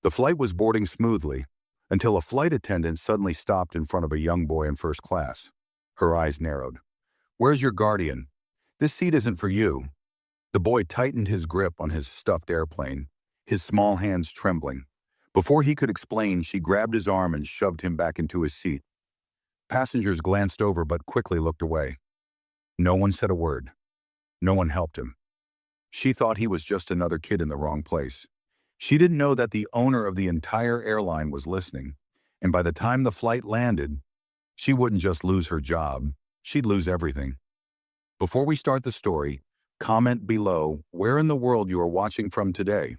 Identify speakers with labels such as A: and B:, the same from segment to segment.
A: The flight was boarding smoothly until a flight attendant suddenly stopped in front of a young boy in first class. Her eyes narrowed. "Where's your guardian? This seat isn't for you." The boy tightened his grip on his stuffed airplane, his small hands trembling. Before he could explain, she grabbed his arm and shoved him back into his seat. Passengers glanced over but quickly looked away. No one said a word. No one helped him. She thought he was just another kid in the wrong place. She didn't know that the owner of the entire airline was listening, and by the time the flight landed, she wouldn't just lose her job, she'd lose everything. Before we start the story, comment below where in the world you are watching from today.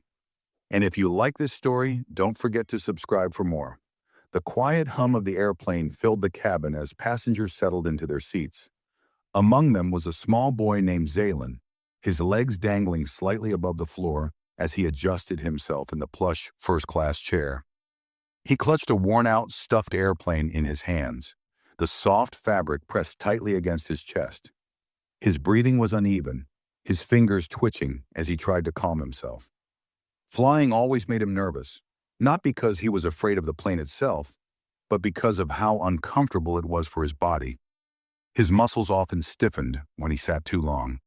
A: And if you like this story, don't forget to subscribe for more. The quiet hum of the airplane filled the cabin as passengers settled into their seats. Among them was a small boy named Zaylin, his legs dangling slightly above the floor as he adjusted himself in the plush first-class chair. He clutched a worn-out, stuffed airplane in his hands, the soft fabric pressed tightly against his chest. His breathing was uneven, his fingers twitching as he tried to calm himself. Flying always made him nervous, not because he was afraid of the plane itself, but because of how uncomfortable it was for his body. His muscles often stiffened when he sat too long,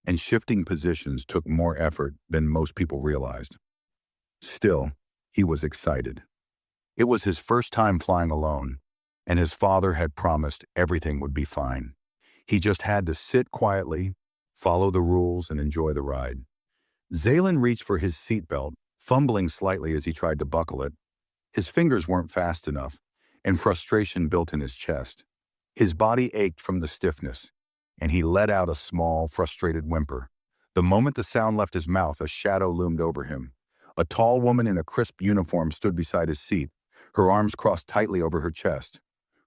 A: and shifting positions took more effort than most people realized. Still, he was excited. It was his first time flying alone, and his father had promised everything would be fine. He just had to sit quietly, follow the rules, and enjoy the ride. Zaylin reached for his seatbelt, fumbling slightly as he tried to buckle it. His fingers weren't fast enough, and frustration built in his chest. His body ached from the stiffness, and he let out a small, frustrated whimper. The moment the sound left his mouth, a shadow loomed over him. A tall woman in a crisp uniform stood beside his seat, her arms crossed tightly over her chest.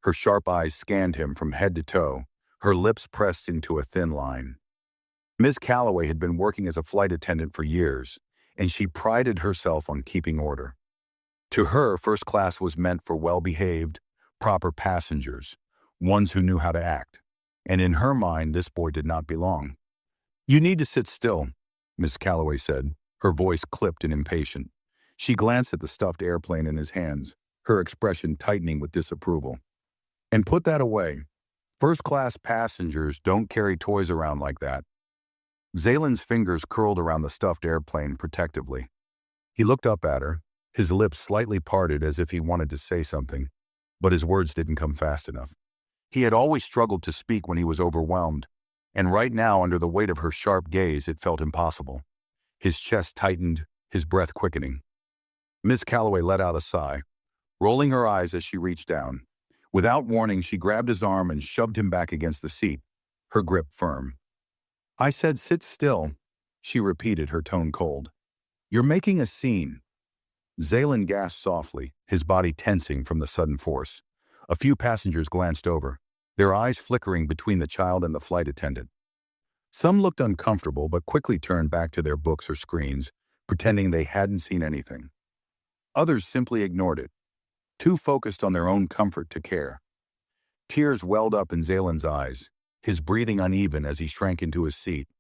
A: Her sharp eyes scanned him from head to toe, her lips pressed into a thin line. Ms. Calloway had been working as a flight attendant for years, and she prided herself on keeping order. To her, first class was meant for well-behaved, proper passengers, ones who knew how to act. And in her mind, this boy did not belong. "You need to sit still," Miss Calloway said, her voice clipped and impatient. She glanced at the stuffed airplane in his hands, her expression tightening with disapproval. "And put that away. First-class passengers don't carry toys around like that." Zaylin's fingers curled around the stuffed airplane protectively. He looked up at her, his lips slightly parted as if he wanted to say something, but his words didn't come fast enough. He had always struggled to speak when he was overwhelmed, and right now, under the weight of her sharp gaze, it felt impossible. His chest tightened, his breath quickening. Miss Calloway let out a sigh, rolling her eyes as she reached down. Without warning, she grabbed his arm and shoved him back against the seat, her grip firm. "I said sit still," she repeated, her tone cold. "You're making a scene." Zaylin gasped softly, his body tensing from the sudden force. A few passengers glanced over, their eyes flickering between the child and the flight attendant. Some looked uncomfortable but quickly turned back to their books or screens, pretending they hadn't seen anything. Others simply ignored it, too focused on their own comfort to care. Tears welled up in Zaylin's eyes, his breathing uneven as he shrank into his seat.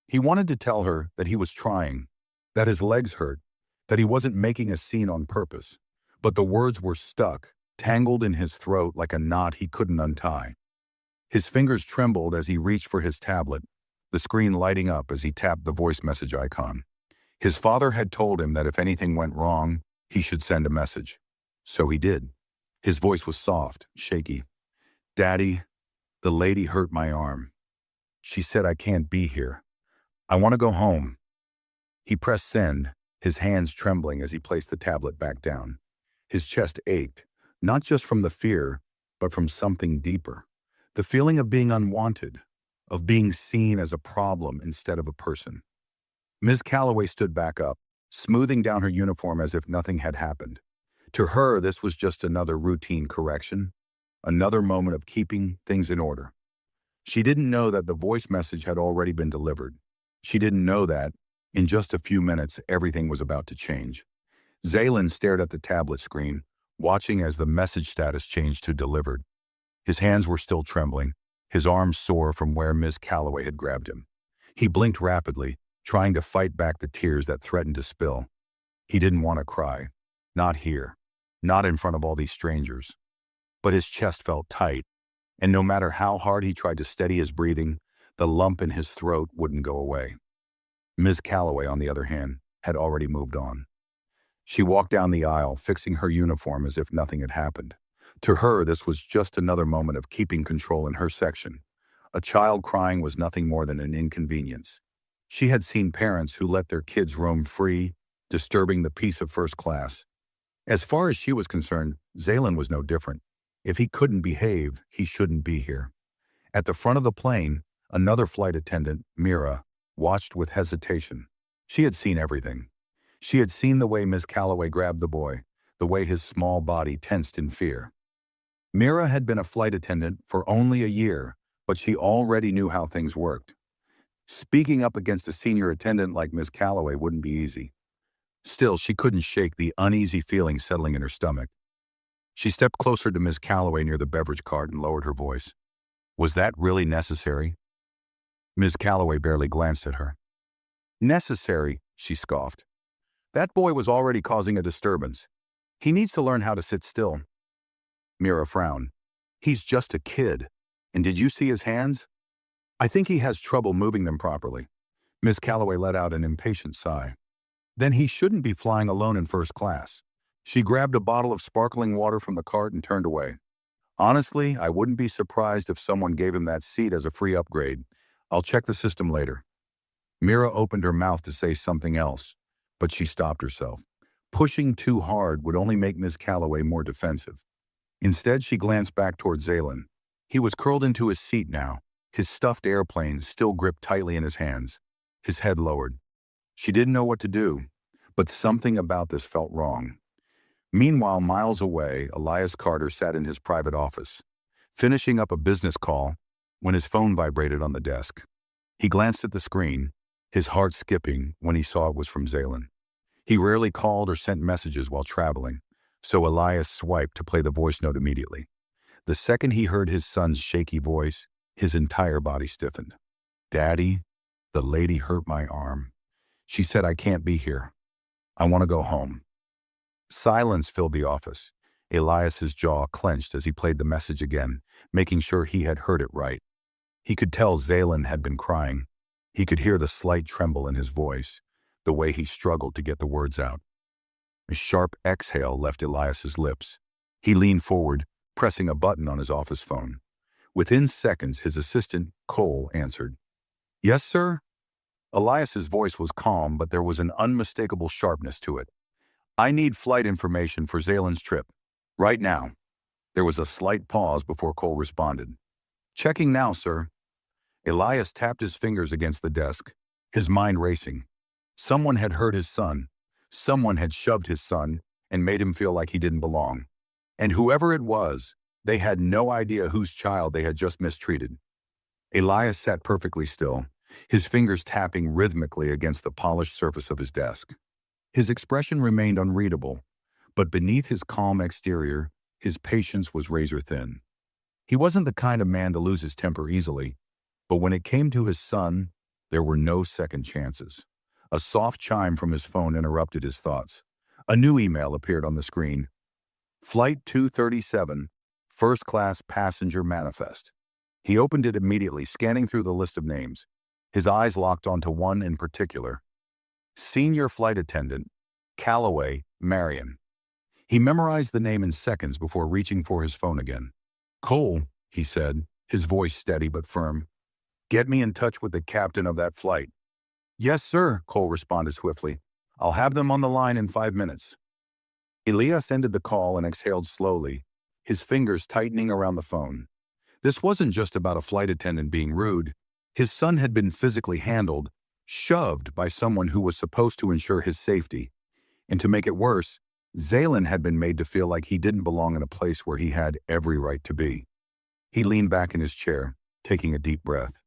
A: He wanted to tell her that he was trying, that his legs hurt, that he wasn't making a scene on purpose, but the words were stuck, tangled in his throat like a knot he couldn't untie. His fingers trembled as he reached for his tablet, the screen lighting up as he tapped the voice message icon. His father had told him that if anything went wrong, he should send a message. So he did. His voice was soft, shaky. "Daddy, the lady hurt my arm. She said I can't be here. I want to go home." He pressed send, his hands trembling as he placed the tablet back down. His chest ached, not just from the fear, but from something deeper. The feeling of being unwanted, of being seen as a problem instead of a person. Ms. Calloway stood back up, smoothing down her uniform as if nothing had happened. To her, this was just another routine correction, another moment of keeping things in order. She didn't know that the voice message had already been delivered. She didn't know that, in just a few minutes, everything was about to change. Zaylin stared at the tablet screen, watching as the message status changed to delivered. His hands were still trembling, his arms sore from where Ms. Calloway had grabbed him. He blinked rapidly, trying to fight back the tears that threatened to spill. He didn't want to cry. Not here. Not in front of all these strangers. But his chest felt tight, and no matter how hard he tried to steady his breathing, the lump in his throat wouldn't go away. Ms. Calloway, on the other hand, had already moved on. She walked down the aisle, fixing her uniform as if nothing had happened. To her, this was just another moment of keeping control in her section. A child crying was nothing more than an inconvenience. She had seen parents who let their kids roam free, disturbing the peace of first class. As far as she was concerned, Zalen was no different. If he couldn't behave, he shouldn't be here. At the front of the plane, another flight attendant, Mira, watched with hesitation. She had seen everything. She had seen the way Miss Calloway grabbed the boy, the way his small body tensed in fear. Mira had been a flight attendant for only a year, but she already knew how things worked. Speaking up against a senior attendant like Miss Calloway wouldn't be easy. Still, she couldn't shake the uneasy feeling settling in her stomach. She stepped closer to Miss Calloway near the beverage cart and lowered her voice. Was that really necessary? Miss Calloway barely glanced at her. Necessary, she scoffed. That boy was already causing a disturbance. He needs to learn how to sit still. Mira frowned. He's just a kid. And did you see his hands? I think he has trouble moving them properly. Miss Calloway let out an impatient sigh. Then he shouldn't be flying alone in first class. She grabbed a bottle of sparkling water from the cart and turned away. Honestly, I wouldn't be surprised if someone gave him that seat as a free upgrade. I'll check the system later. Mira opened her mouth to say something else, but she stopped herself. Pushing too hard would only make Miss Calloway more defensive. Instead, she glanced back toward Zalen. He was curled into his seat now, his stuffed airplane still gripped tightly in his hands, his head lowered. She didn't know what to do, but something about this felt wrong. Meanwhile, miles away, Elias Carter sat in his private office, finishing up a business call when his phone vibrated on the desk. He glanced at the screen, his heart skipping when he saw it was from Zalen. He rarely called or sent messages while traveling, so Elias swiped to play the voice note immediately. The second he heard his son's shaky voice, his entire body stiffened. Daddy, the lady hurt my arm. She said I can't be here. I want to go home. Silence filled the office. Elias's jaw clenched as he played the message again, making sure he had heard it right. He could tell Zalen had been crying. He could hear the slight tremble in his voice, the way he struggled to get the words out. A sharp exhale left Elias's lips. He leaned forward, pressing a button on his office phone. Within seconds, his assistant, Cole, answered. Yes, sir? Elias's voice was calm, but there was an unmistakable sharpness to it. I need flight information for Zalen's trip. Right now. There was a slight pause before Cole responded. Checking now, sir. Elias tapped his fingers against the desk, his mind racing. Someone had hurt his son. Someone had shoved his son and made him feel like he didn't belong. And whoever it was, they had no idea whose child they had just mistreated. Elias sat perfectly still, his fingers tapping rhythmically against the polished surface of his desk. His expression remained unreadable, but beneath his calm exterior, his patience was razor-thin. He wasn't the kind of man to lose his temper easily, but when it came to his son, there were no second chances. A soft chime from his phone interrupted his thoughts. A new email appeared on the screen. Flight 237, First Class Passenger Manifest. He opened it immediately, scanning through the list of names. His eyes locked onto one in particular. Senior Flight Attendant, Calloway, Marion. He memorized the name in seconds before reaching for his phone again. Cole, he said, his voice steady but firm. Get me in touch with the captain of that flight. Yes, sir, Cole responded swiftly. I'll have them on the line in 5 minutes. Elias ended the call and exhaled slowly, his fingers tightening around the phone. This wasn't just about a flight attendant being rude. His son had been physically handled, shoved by someone who was supposed to ensure his safety. And to make it worse, Zalen had been made to feel like he didn't belong in a place where he had every right to be. He leaned back in his chair, taking a deep breath.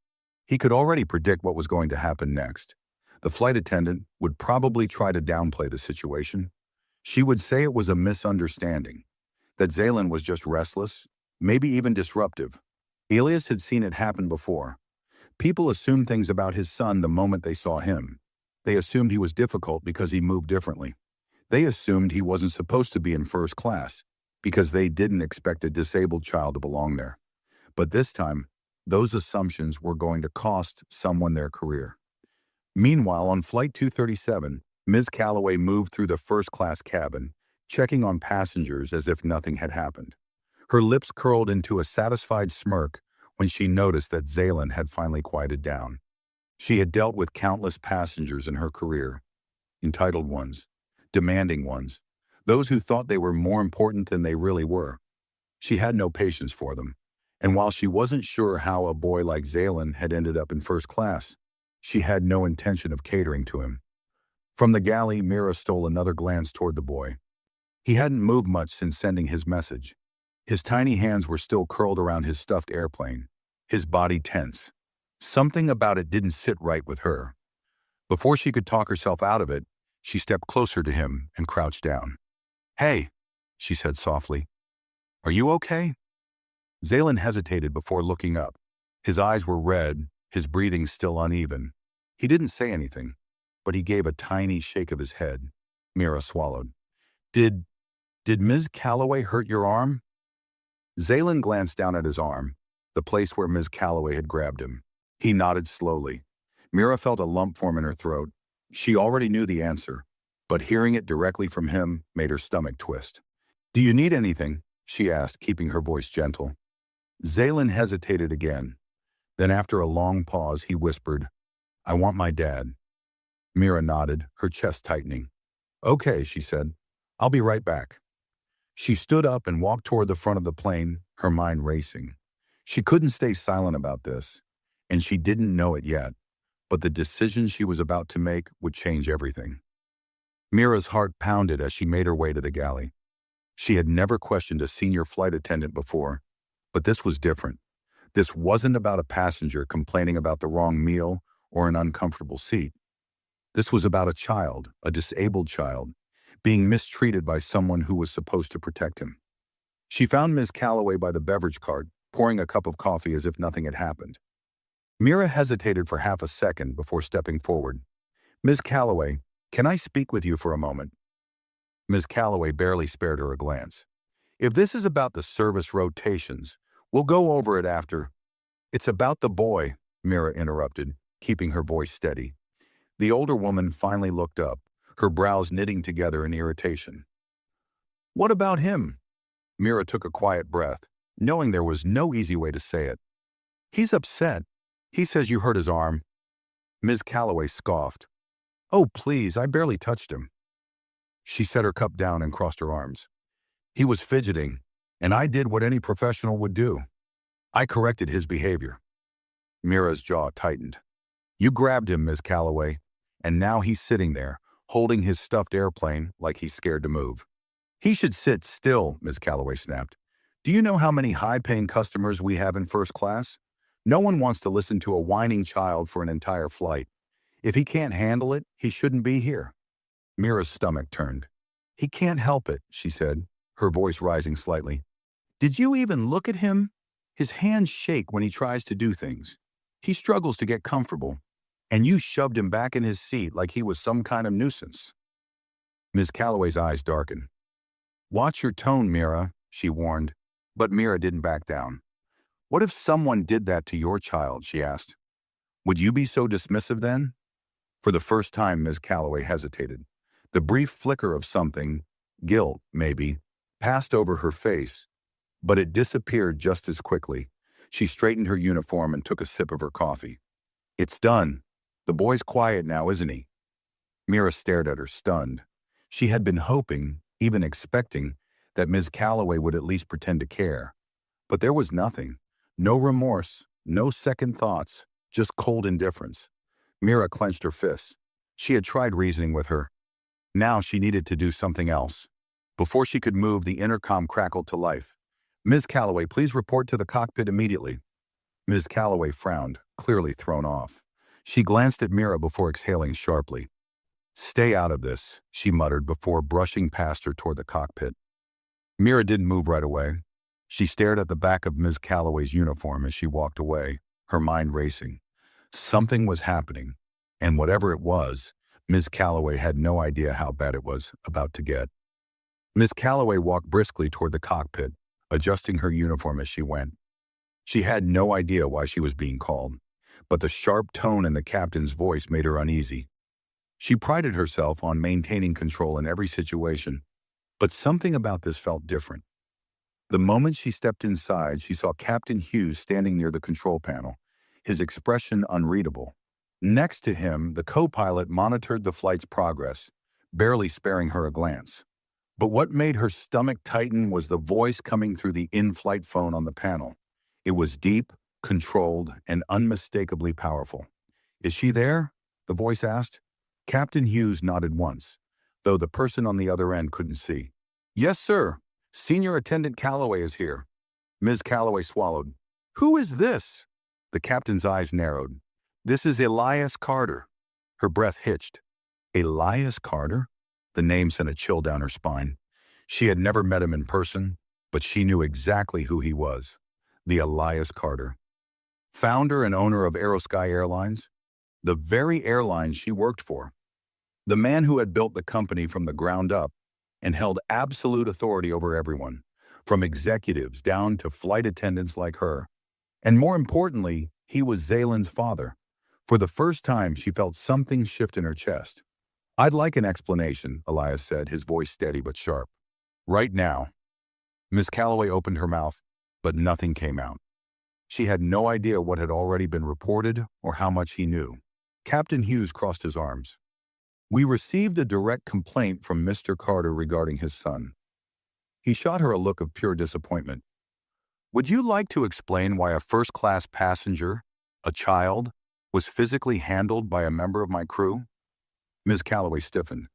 A: He could already predict what was going to happen next. The flight attendant would probably try to downplay the situation. She would say it was a misunderstanding, that Zalen was just restless, maybe even disruptive. Elias had seen it happen before. People assumed things about his son the moment they saw him. They assumed he was difficult because he moved differently. They assumed he wasn't supposed to be in first class because they didn't expect a disabled child to belong there. But this time, those assumptions were going to cost someone their career. Meanwhile, on Flight 237, Ms. Calloway moved through the first-class cabin, checking on passengers as if nothing had happened. Her lips curled into a satisfied smirk when she noticed that Zaylin had finally quieted down. She had dealt with countless passengers in her career, entitled ones, demanding ones, those who thought they were more important than they really were. She had no patience for them, and while she wasn't sure how a boy like Zaylin had ended up in first class, she had no intention of catering to him. From the galley, Mira stole another glance toward the boy. He hadn't moved much since sending his message. His tiny hands were still curled around his stuffed airplane, his body tense. Something about it didn't sit right with her. Before she could talk herself out of it, she stepped closer to him and crouched down. "Hey," she said softly. "Are you okay?" Zaylin hesitated before looking up. His eyes were red, his breathing still uneven. He didn't say anything, but he gave a tiny shake of his head. Mira swallowed. Did Ms. Calloway hurt your arm?" Zaylin glanced down at his arm, the place where Ms. Calloway had grabbed him. He nodded slowly. Mira felt a lump form in her throat. She already knew the answer, but hearing it directly from him made her stomach twist. "Do you need anything?" she asked, keeping her voice gentle. Zaylin hesitated again. Then after a long pause, he whispered, "I want my dad." Mira nodded, her chest tightening. "Okay," she said. "I'll be right back." She stood up and walked toward the front of the plane, her mind racing. She couldn't stay silent about this, and she didn't know it yet, but the decision she was about to make would change everything. Mira's heart pounded as she made her way to the galley. She had never questioned a senior flight attendant before, but this was different. This wasn't about a passenger complaining about the wrong meal or an uncomfortable seat. This was about a child, a disabled child, being mistreated by someone who was supposed to protect him. She found Ms. Calloway by the beverage cart, pouring a cup of coffee as if nothing had happened. Mira hesitated for half a second before stepping forward. "Ms. Calloway, can I speak with you for a moment?" Ms. Calloway barely spared her a glance. "If this is about the service rotations, we'll go over it after." "It's about the boy," Mira interrupted, keeping her voice steady. The older woman finally looked up, her brows knitting together in irritation. "What about him?" Mira took a quiet breath, knowing there was no easy way to say it. "He's upset. He says you hurt his arm." Ms. Calloway scoffed. "Oh, please, I barely touched him." She set her cup down and crossed her arms. "He was fidgeting, and I did what any professional would do. I corrected his behavior." Mira's jaw tightened. "You grabbed him, Ms. Calloway, and now he's sitting there, holding his stuffed airplane like he's scared to move." "He should sit still," Ms. Calloway snapped. "Do you know how many high-paying customers we have in first class? No one wants to listen to a whining child for an entire flight. If he can't handle it, he shouldn't be here." Mira's stomach turned. "He can't help it," she said, her voice rising slightly. "Did you even look at him? His hands shake when he tries to do things. He struggles to get comfortable, and you shoved him back in his seat like he was some kind of nuisance." Ms. Calloway's eyes darkened. "Watch your tone, Mira," she warned, but Mira didn't back down. "What if someone did that to your child?" she asked. "Would you be so dismissive then?" For the first time, Ms. Calloway hesitated. The brief flicker of something, guilt, maybe, passed over her face, but it disappeared just as quickly. She straightened her uniform and took a sip of her coffee. "It's done. The boy's quiet now, isn't he?" Mira stared at her, stunned. She had been hoping, even expecting, that Ms. Calloway would at least pretend to care. But there was nothing. No remorse, no second thoughts, just cold indifference. Mira clenched her fists. She had tried reasoning with her. Now she needed to do something else. Before she could move, the intercom crackled to life. "Ms. Calloway, please report to the cockpit immediately." Ms. Calloway frowned, clearly thrown off. She glanced at Mira before exhaling sharply. "Stay out of this," she muttered before brushing past her toward the cockpit. Mira didn't move right away. She stared at the back of Ms. Calloway's uniform as she walked away, her mind racing. Something was happening, and whatever it was, Ms. Calloway had no idea how bad it was about to get. Miss Calloway walked briskly toward the cockpit, adjusting her uniform as she went. She had no idea why she was being called, but the sharp tone in the captain's voice made her uneasy. She prided herself on maintaining control in every situation, but something about this felt different. The moment she stepped inside, she saw Captain Hughes standing near the control panel, his expression unreadable. Next to him, the co-pilot monitored the flight's progress, barely sparing her a glance. But what made her stomach tighten was the voice coming through the in-flight phone on the panel. It was deep, controlled, and unmistakably powerful. "Is she there?" the voice asked. Captain Hughes nodded once, though the person on the other end couldn't see. "Yes, sir. Senior Attendant Calloway is here." Ms. Calloway swallowed. "Who is this?" The captain's eyes narrowed. "This is Elias Carter." Her breath hitched. Elias Carter? The name sent a chill down her spine. She had never met him in person, but she knew exactly who he was. The Elias Carter. Founder and owner of Aerosky Airlines, the very airline she worked for. The man who had built the company from the ground up and held absolute authority over everyone, from executives down to flight attendants like her. And more importantly, he was Zaylen's father. For the first time, she felt something shift in her chest. "I'd like an explanation," Elias said, his voice steady but sharp. "Right now." Miss Calloway opened her mouth, but nothing came out. She had no idea what had already been reported or how much he knew. Captain Hughes crossed his arms. "We received a direct complaint from Mr. Carter regarding his son." He shot her a look of pure disappointment. "Would you like to explain why a first-class passenger, a child, was physically handled by a member of my crew?" Ms. Calloway stiffened.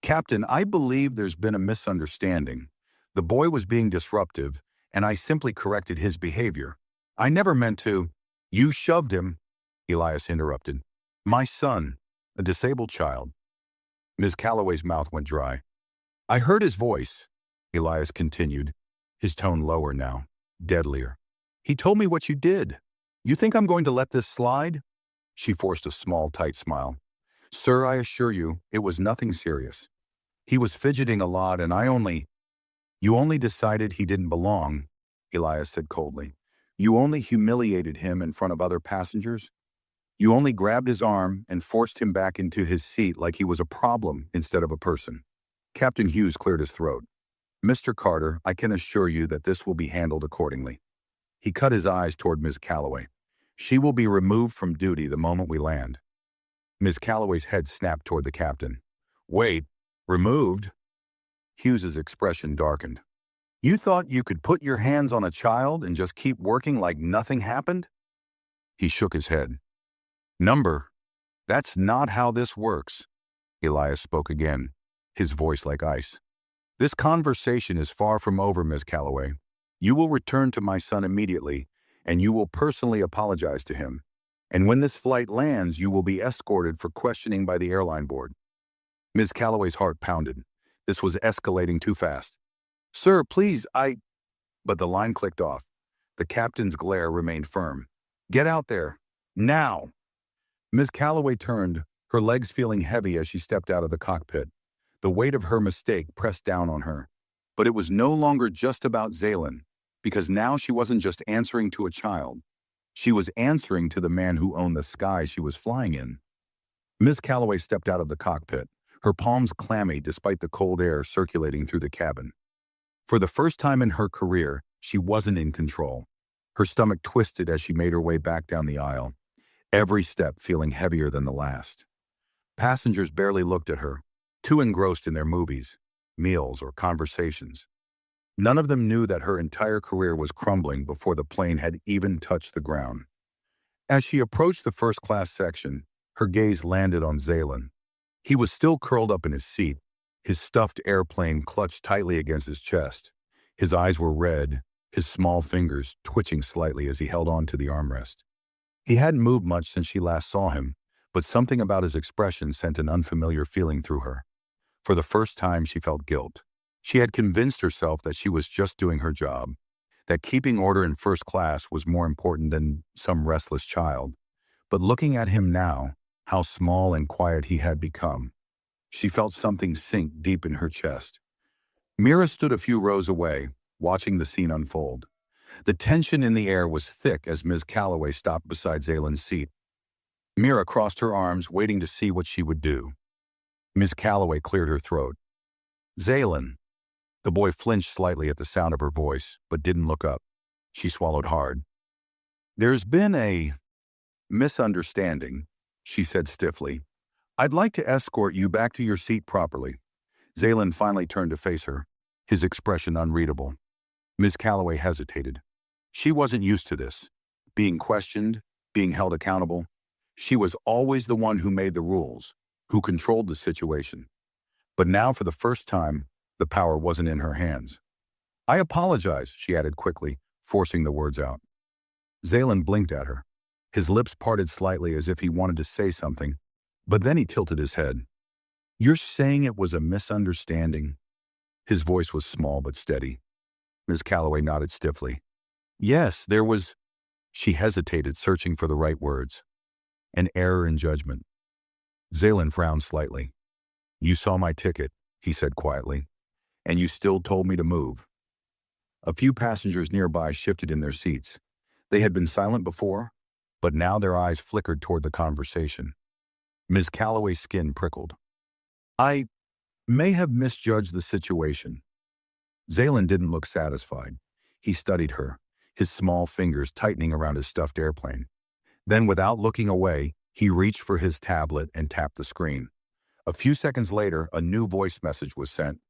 A: Captain, I believe there's been a misunderstanding. The boy was being disruptive, and I simply corrected his behavior. I never meant to." "You shoved him," Elias interrupted. "My son, a disabled child." Ms. Calloway's mouth went dry. "I heard his voice," Elias continued, his tone lower now, deadlier. "He told me what you did. You think I'm going to let this slide?" She forced a small, tight smile. "Sir, I assure you, it was nothing serious. He was fidgeting a lot and You only decided he didn't belong," Elias said coldly. "You only humiliated him in front of other passengers. You only grabbed his arm and forced him back into his seat like he was a problem instead of a person." Captain Hughes cleared his throat. "Mr. Carter, I can assure you that this will be handled accordingly." He cut his eyes toward Ms. Calloway. "She will be removed from duty the moment we land." Ms. Calloway's head snapped toward the captain. "Wait, removed?" Hughes's expression darkened. "You thought you could put your hands on a child and just keep working like nothing happened?" He shook his head. "That's not how this works." Elias spoke again, his voice like ice. "This conversation is far from over, Ms. Calloway. You will return to my son immediately, and you will personally apologize to him. And when this flight lands, you will be escorted for questioning by the airline board." Ms. Calloway's heart pounded. This was escalating too fast. "Sir, please, But the line clicked off. The captain's glare remained firm. "Get out there. Now!" Ms. Calloway turned, her legs feeling heavy as she stepped out of the cockpit. The weight of her mistake pressed down on her. But it was no longer just about Zaylen, because now she wasn't just answering to a child. She was answering to the man who owned the sky she was flying in. Ms. Calloway stepped out of the cockpit, her palms clammy despite the cold air circulating through the cabin. For the first time in her career, she wasn't in control. Her stomach twisted as she made her way back down the aisle, every step feeling heavier than the last. Passengers barely looked at her, too engrossed in their movies, meals, or conversations. None of them knew that her entire career was crumbling before the plane had even touched the ground. As she approached the first-class section, her gaze landed on Zaylen. He was still curled up in his seat, his stuffed airplane clutched tightly against his chest. His eyes were red, his small fingers twitching slightly as he held on to the armrest. He hadn't moved much since she last saw him, but something about his expression sent an unfamiliar feeling through her. For the first time, she felt guilt. She had convinced herself that she was just doing her job, that keeping order in first class was more important than some restless child. But looking at him now, how small and quiet he had become. She felt something sink deep in her chest. Mira stood a few rows away, watching the scene unfold. The tension in the air was thick as Ms. Calloway stopped beside Zaylen's seat. Mira crossed her arms, waiting to see what she would do. Ms. Calloway cleared her throat. "Zaylen." The boy flinched slightly at the sound of her voice, but didn't look up. She swallowed hard. "There's been a misunderstanding," she said stiffly. "I'd like to escort you back to your seat properly." Zaylen finally turned to face her, his expression unreadable. Ms. Calloway hesitated. She wasn't used to this. Being questioned, being held accountable. She was always the one who made the rules, who controlled the situation. But now, for the first time, the power wasn't in her hands. "I apologize," she added quickly, forcing the words out. Zaylen blinked at her. His lips parted slightly as if he wanted to say something, but then he tilted his head. "You're saying it was a misunderstanding?" His voice was small but steady. Ms. Calloway nodded stiffly. "Yes, there was—" She hesitated, searching for the right words. "An error in judgment." Zaylen frowned slightly. "You saw my ticket," he said quietly, "and you still told me to move." A few passengers nearby shifted in their seats. They had been silent before, but now their eyes flickered toward the conversation. Ms. Calloway's skin prickled. "I may have misjudged the situation." Zaylen didn't look satisfied. He studied her, his small fingers tightening around his stuffed airplane. Then, without looking away, he reached for his tablet and tapped the screen. A few seconds later, a new voice message was sent.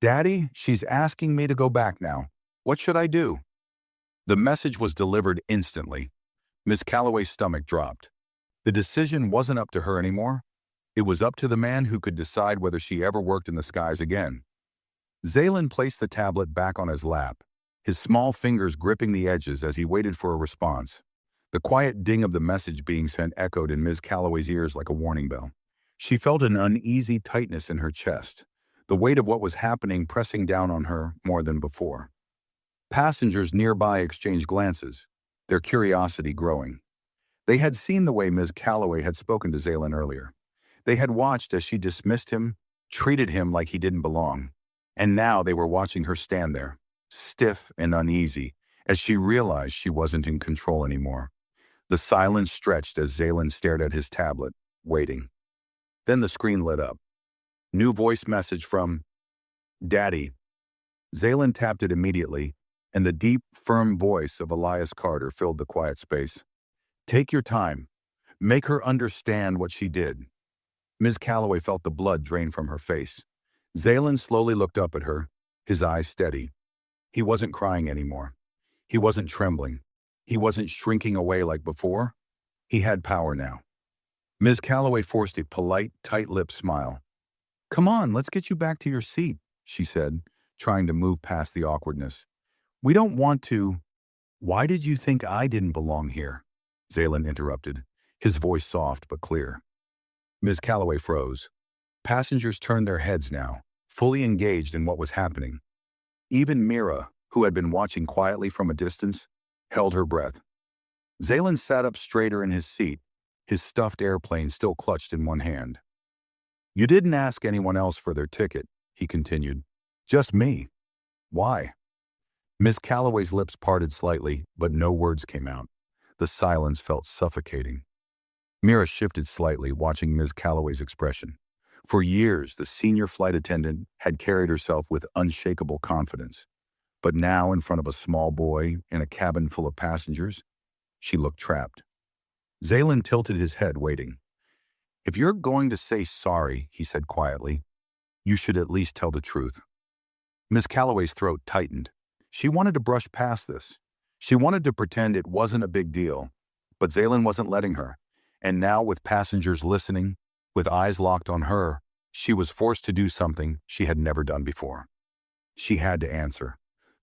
A: "Daddy, she's asking me to go back now. What should I do?" The message was delivered instantly. Miss Calloway's stomach dropped. The decision wasn't up to her anymore. It was up to the man who could decide whether she ever worked in the skies again. Zaylen placed the tablet back on his lap, his small fingers gripping the edges as he waited for a response. The quiet ding of the message being sent echoed in Ms. Calloway's ears like a warning bell. She felt an uneasy tightness in her chest, the weight of what was happening pressing down on her more than before. Passengers nearby exchanged glances, their curiosity growing. They had seen the way Ms. Calloway had spoken to Zaylen earlier. They had watched as she dismissed him, treated him like he didn't belong. And now they were watching her stand there, stiff and uneasy, as she realized she wasn't in control anymore. The silence stretched as Zaylen stared at his tablet, waiting. Then the screen lit up. New voice message from Daddy. Zaylen tapped it immediately, and the deep, firm voice of Elias Carter filled the quiet space. "Take your time. Make her understand what she did." Ms. Calloway felt the blood drain from her face. Zaylen slowly looked up at her, his eyes steady. He wasn't crying anymore. He wasn't trembling. He wasn't shrinking away like before. He had power now. Ms. Calloway forced a polite, tight-lipped smile. "Come on, let's get you back to your seat," she said, trying to move past the awkwardness. "We don't want to—" "Why did you think I didn't belong here?" Zaylen interrupted, his voice soft but clear. Ms. Calloway froze. Passengers turned their heads now, fully engaged in what was happening. Even Mira, who had been watching quietly from a distance, held her breath. Zaylen sat up straighter in his seat, his stuffed airplane still clutched in one hand. "You didn't ask anyone else for their ticket," he continued. "Just me. Why?" Miss Calloway's lips parted slightly, but no words came out. The silence felt suffocating. Mira shifted slightly, watching Ms. Calloway's expression. For years, the senior flight attendant had carried herself with unshakable confidence. But now, in front of a small boy in a cabin full of passengers, she looked trapped. Zaylen tilted his head, waiting. "If you're going to say sorry," he said quietly, "you should at least tell the truth." Miss Calloway's throat tightened. She wanted to brush past this. She wanted to pretend it wasn't a big deal. But Zaylen wasn't letting her. And now, with passengers listening, with eyes locked on her, she was forced to do something she had never done before. She had to answer.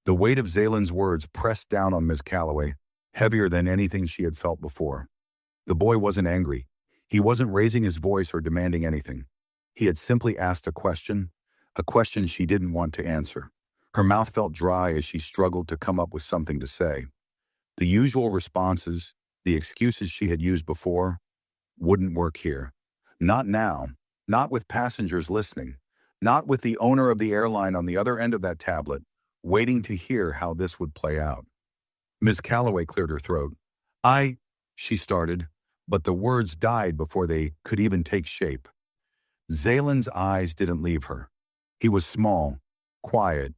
A: The weight of Zaylen's words pressed down on Miss Calloway, heavier than anything she had felt before. The boy wasn't angry. He wasn't raising his voice or demanding anything. He had simply asked a question she didn't want to answer. Her mouth felt dry as she struggled to come up with something to say. The usual responses, the excuses she had used before, wouldn't work here. Not now. Not with passengers listening. Not with the owner of the airline on the other end of that tablet, waiting to hear how this would play out. Miss Calloway cleared her throat. She started, but the words died before they could even take shape. Zalen's eyes didn't leave her. He was small, quiet,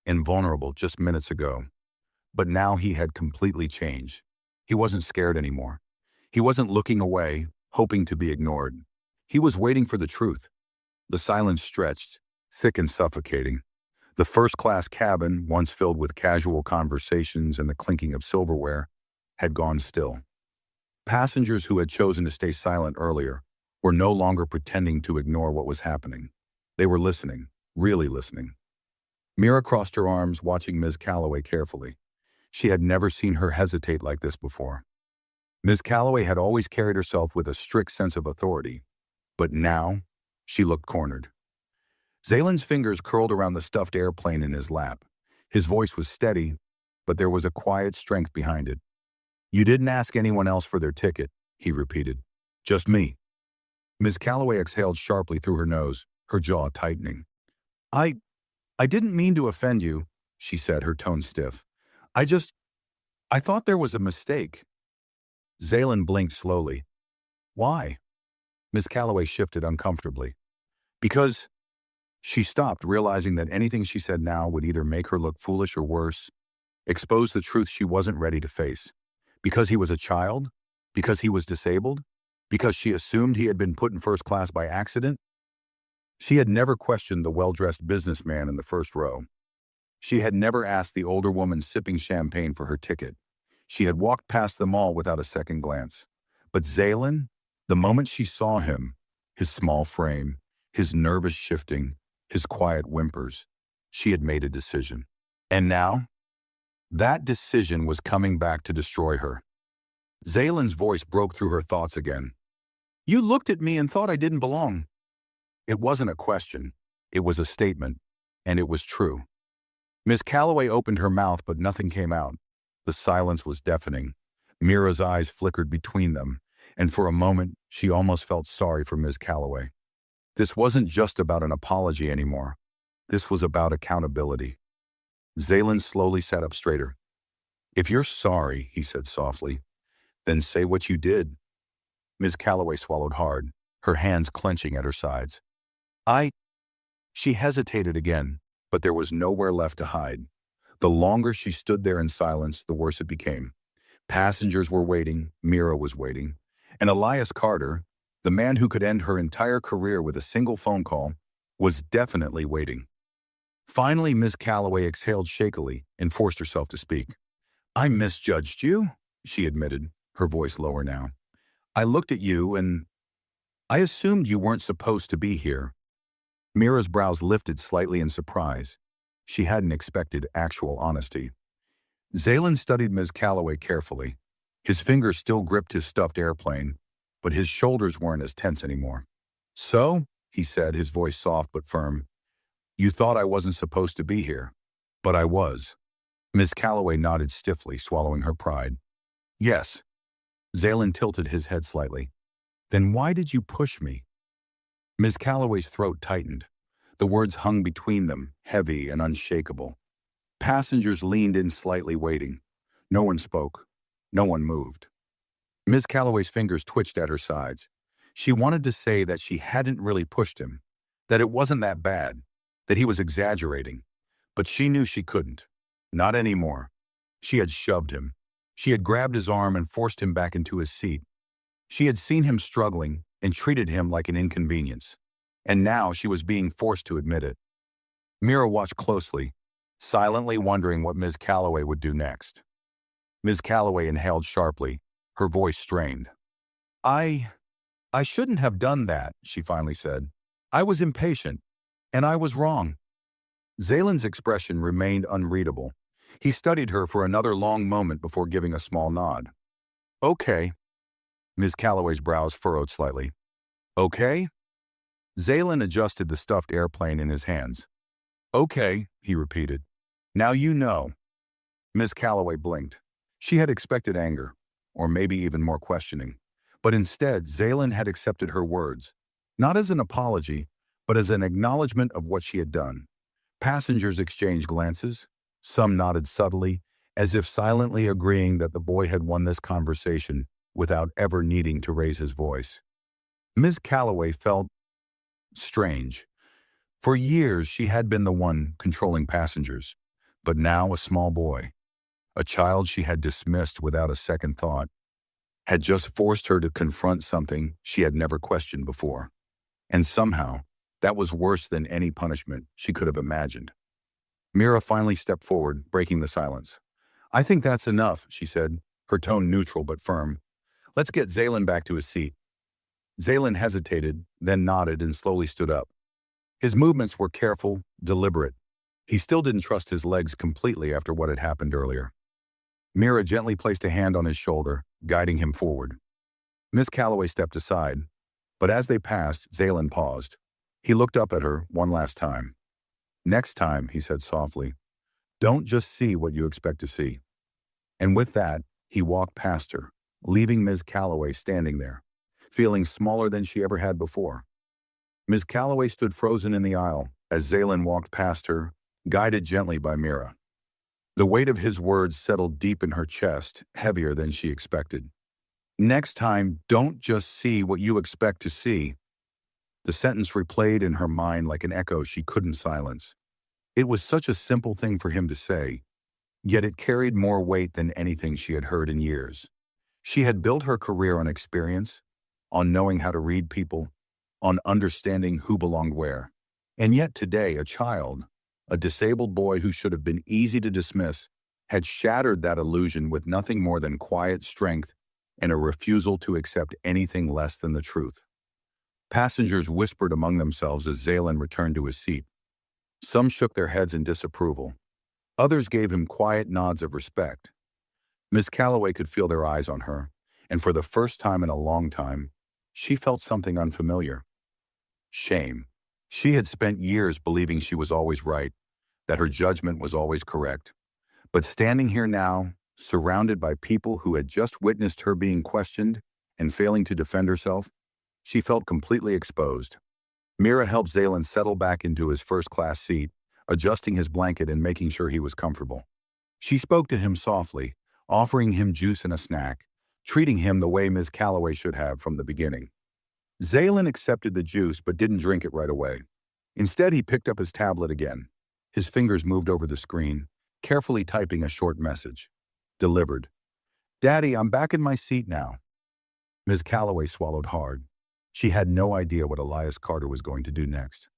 A: and vulnerable just minutes ago. But now he had completely changed. He wasn't scared anymore. He wasn't looking away, hoping to be ignored. He was waiting for the truth. The silence stretched, thick and suffocating. The first-class cabin, once filled with casual conversations and the clinking of silverware, had gone still. Passengers who had chosen to stay silent earlier were no longer pretending to ignore what was happening. They were listening, really listening. Mira crossed her arms, watching Ms. Calloway carefully. She had never seen her hesitate like this before. Ms. Calloway had always carried herself with a strict sense of authority, but now she looked cornered. Zalen's fingers curled around the stuffed airplane in his lap. His voice was steady, but there was a quiet strength behind it. "You didn't ask anyone else for their ticket," he repeated. "Just me." Ms. Calloway exhaled sharply through her nose, her jaw tightening. I didn't mean to offend you," she said, her tone stiff. I thought there was a mistake." Zalen blinked slowly. "Why?" Miss Calloway shifted uncomfortably. "Because—" She stopped, realizing that anything she said now would either make her look foolish or worse, expose the truth she wasn't ready to face. Because he was a child? Because he was disabled? Because she assumed he had been put in first class by accident? She had never questioned the well-dressed businessman in the first row. She had never asked the older woman sipping champagne for her ticket. She had walked past them all without a second glance. But Zalen, the moment she saw him, his small frame, his nervous shifting, his quiet whimpers, she had made a decision. And now, that decision was coming back to destroy her. Zalen's voice broke through her thoughts again. "You looked at me and thought I didn't belong." It wasn't a question. It was a statement, and it was true. Miss Calloway opened her mouth, but nothing came out. The silence was deafening. Mira's eyes flickered between them, and for a moment, she almost felt sorry for Miss Calloway. This wasn't just about an apology anymore. This was about accountability. Zalen slowly sat up straighter. "If you're sorry," he said softly, "then say what you did." Miss Calloway swallowed hard, her hands clenching at her sides. She hesitated again, but there was nowhere left to hide. The longer she stood there in silence, the worse it became. Passengers were waiting, Mira was waiting, and Elias Carter, the man who could end her entire career with a single phone call, was definitely waiting. Finally, Miss Calloway exhaled shakily and forced herself to speak. "I misjudged you," she admitted, her voice lower now. "I looked at you and I assumed you weren't supposed to be here." Mira's brows lifted slightly in surprise. She hadn't expected actual honesty. Zalen studied Ms. Calloway carefully. His fingers still gripped his stuffed airplane, but his shoulders weren't as tense anymore. "So," he said, his voice soft but firm, "you thought I wasn't supposed to be here, but I was." Ms. Calloway nodded stiffly, swallowing her pride. "Yes." Zalen tilted his head slightly. "Then why did you push me?" Ms. Calloway's throat tightened. The words hung between them, heavy and unshakable. Passengers leaned in slightly, waiting. No one spoke. No one moved. Ms. Calloway's fingers twitched at her sides. She wanted to say that she hadn't really pushed him, that it wasn't that bad, that he was exaggerating. But she knew she couldn't. Not anymore. She had shoved him. She had grabbed his arm and forced him back into his seat. She had seen him struggling and treated him like an inconvenience. And now she was being forced to admit it. Mira watched closely, silently wondering what Ms. Calloway would do next. Ms. Calloway inhaled sharply, her voice strained. I shouldn't have done that," she finally said. "I was impatient, and I was wrong." Zalen's expression remained unreadable. He studied her for another long moment before giving a small nod. "Okay." Ms. Calloway's brows furrowed slightly. "Okay?" Zalen adjusted the stuffed airplane in his hands. "Okay," he repeated. "Now you know." Ms. Calloway blinked. She had expected anger, or maybe even more questioning. But instead, Zalen had accepted her words, not as an apology, but as an acknowledgement of what she had done. Passengers exchanged glances. Some nodded subtly, as if silently agreeing that the boy had won this conversation without ever needing to raise his voice. Ms. Calloway felt strange. For years, she had been the one controlling passengers, but now a small boy, a child she had dismissed without a second thought, had just forced her to confront something she had never questioned before. And somehow, that was worse than any punishment she could have imagined. Mira finally stepped forward, breaking the silence. "I think that's enough," she said, her tone neutral but firm. "Let's get Zaylen back to his seat." Zaylen hesitated, then nodded and slowly stood up. His movements were careful, deliberate. He still didn't trust his legs completely after what had happened earlier. Mira gently placed a hand on his shoulder, guiding him forward. Miss Calloway stepped aside, but as they passed, Zaylen paused. He looked up at her one last time. "Next time," he said softly, "don't just see what you expect to see." And with that, he walked past her, leaving Ms. Calloway standing there, feeling smaller than she ever had before. Ms. Calloway stood frozen in the aisle as Zaylen walked past her, guided gently by Mira. The weight of his words settled deep in her chest, heavier than she expected. "Next time, don't just see what you expect to see." The sentence replayed in her mind like an echo she couldn't silence. It was such a simple thing for him to say, yet it carried more weight than anything she had heard in years. She had built her career on experience, on knowing how to read people, on understanding who belonged where. And yet today, a child, a disabled boy who should have been easy to dismiss, had shattered that illusion with nothing more than quiet strength and a refusal to accept anything less than the truth. Passengers whispered among themselves as Zaylen returned to his seat. Some shook their heads in disapproval. Others gave him quiet nods of respect. Miss Calloway could feel their eyes on her, and for the first time in a long time, she felt something unfamiliar. Shame. She had spent years believing she was always right, that her judgment was always correct. But standing here now, surrounded by people who had just witnessed her being questioned and failing to defend herself, she felt completely exposed. Mira helped Zaylen settle back into his first-class seat, adjusting his blanket and making sure he was comfortable. She spoke to him softly, offering him juice and a snack, treating him the way Ms. Calloway should have from the beginning. Zaylen accepted the juice but didn't drink it right away. Instead, he picked up his tablet again. His fingers moved over the screen, carefully typing a short message. Delivered. "Daddy, I'm back in my seat now." Ms. Calloway swallowed hard. She had no idea what Elias Carter was going to do next.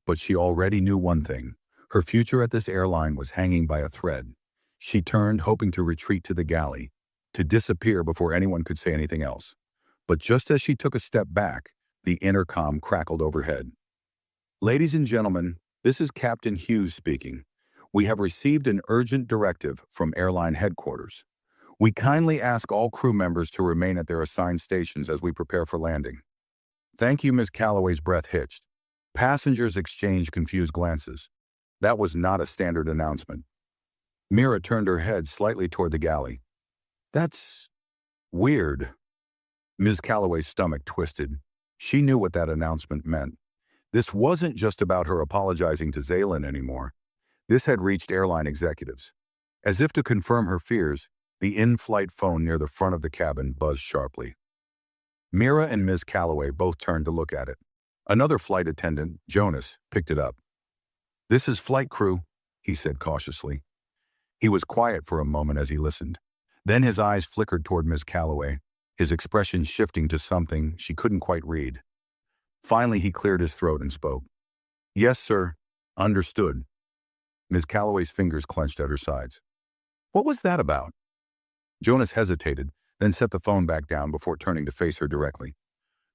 A: But she already knew one thing. Her future at this airline was hanging by a thread. She turned, hoping to retreat to the galley, to disappear before anyone could say anything else. But just as she took a step back, the intercom crackled overhead. "Ladies and gentlemen, this is Captain Hughes speaking. We have received an urgent directive from airline headquarters. We kindly ask all crew members to remain at their assigned stations as we prepare for landing." "Thank you," Ms. Calloway's breath hitched. Passengers exchanged confused glances. That was not a standard announcement. Mira turned her head slightly toward the galley. "That's weird." Ms. Calloway's stomach twisted. She knew what that announcement meant. This wasn't just about her apologizing to Zaylen anymore. This had reached airline executives. As if to confirm her fears, the in-flight phone near the front of the cabin buzzed sharply. Mira and Ms. Calloway both turned to look at it. Another flight attendant, Jonas, picked it up. "This is flight crew," he said cautiously. He was quiet for a moment as he listened. Then his eyes flickered toward Ms. Calloway, his expression shifting to something she couldn't quite read. Finally, he cleared his throat and spoke. "Yes, sir. Understood." Ms. Calloway's fingers clenched at her sides. "What was that about?" Jonas hesitated, then set the phone back down before turning to face her directly.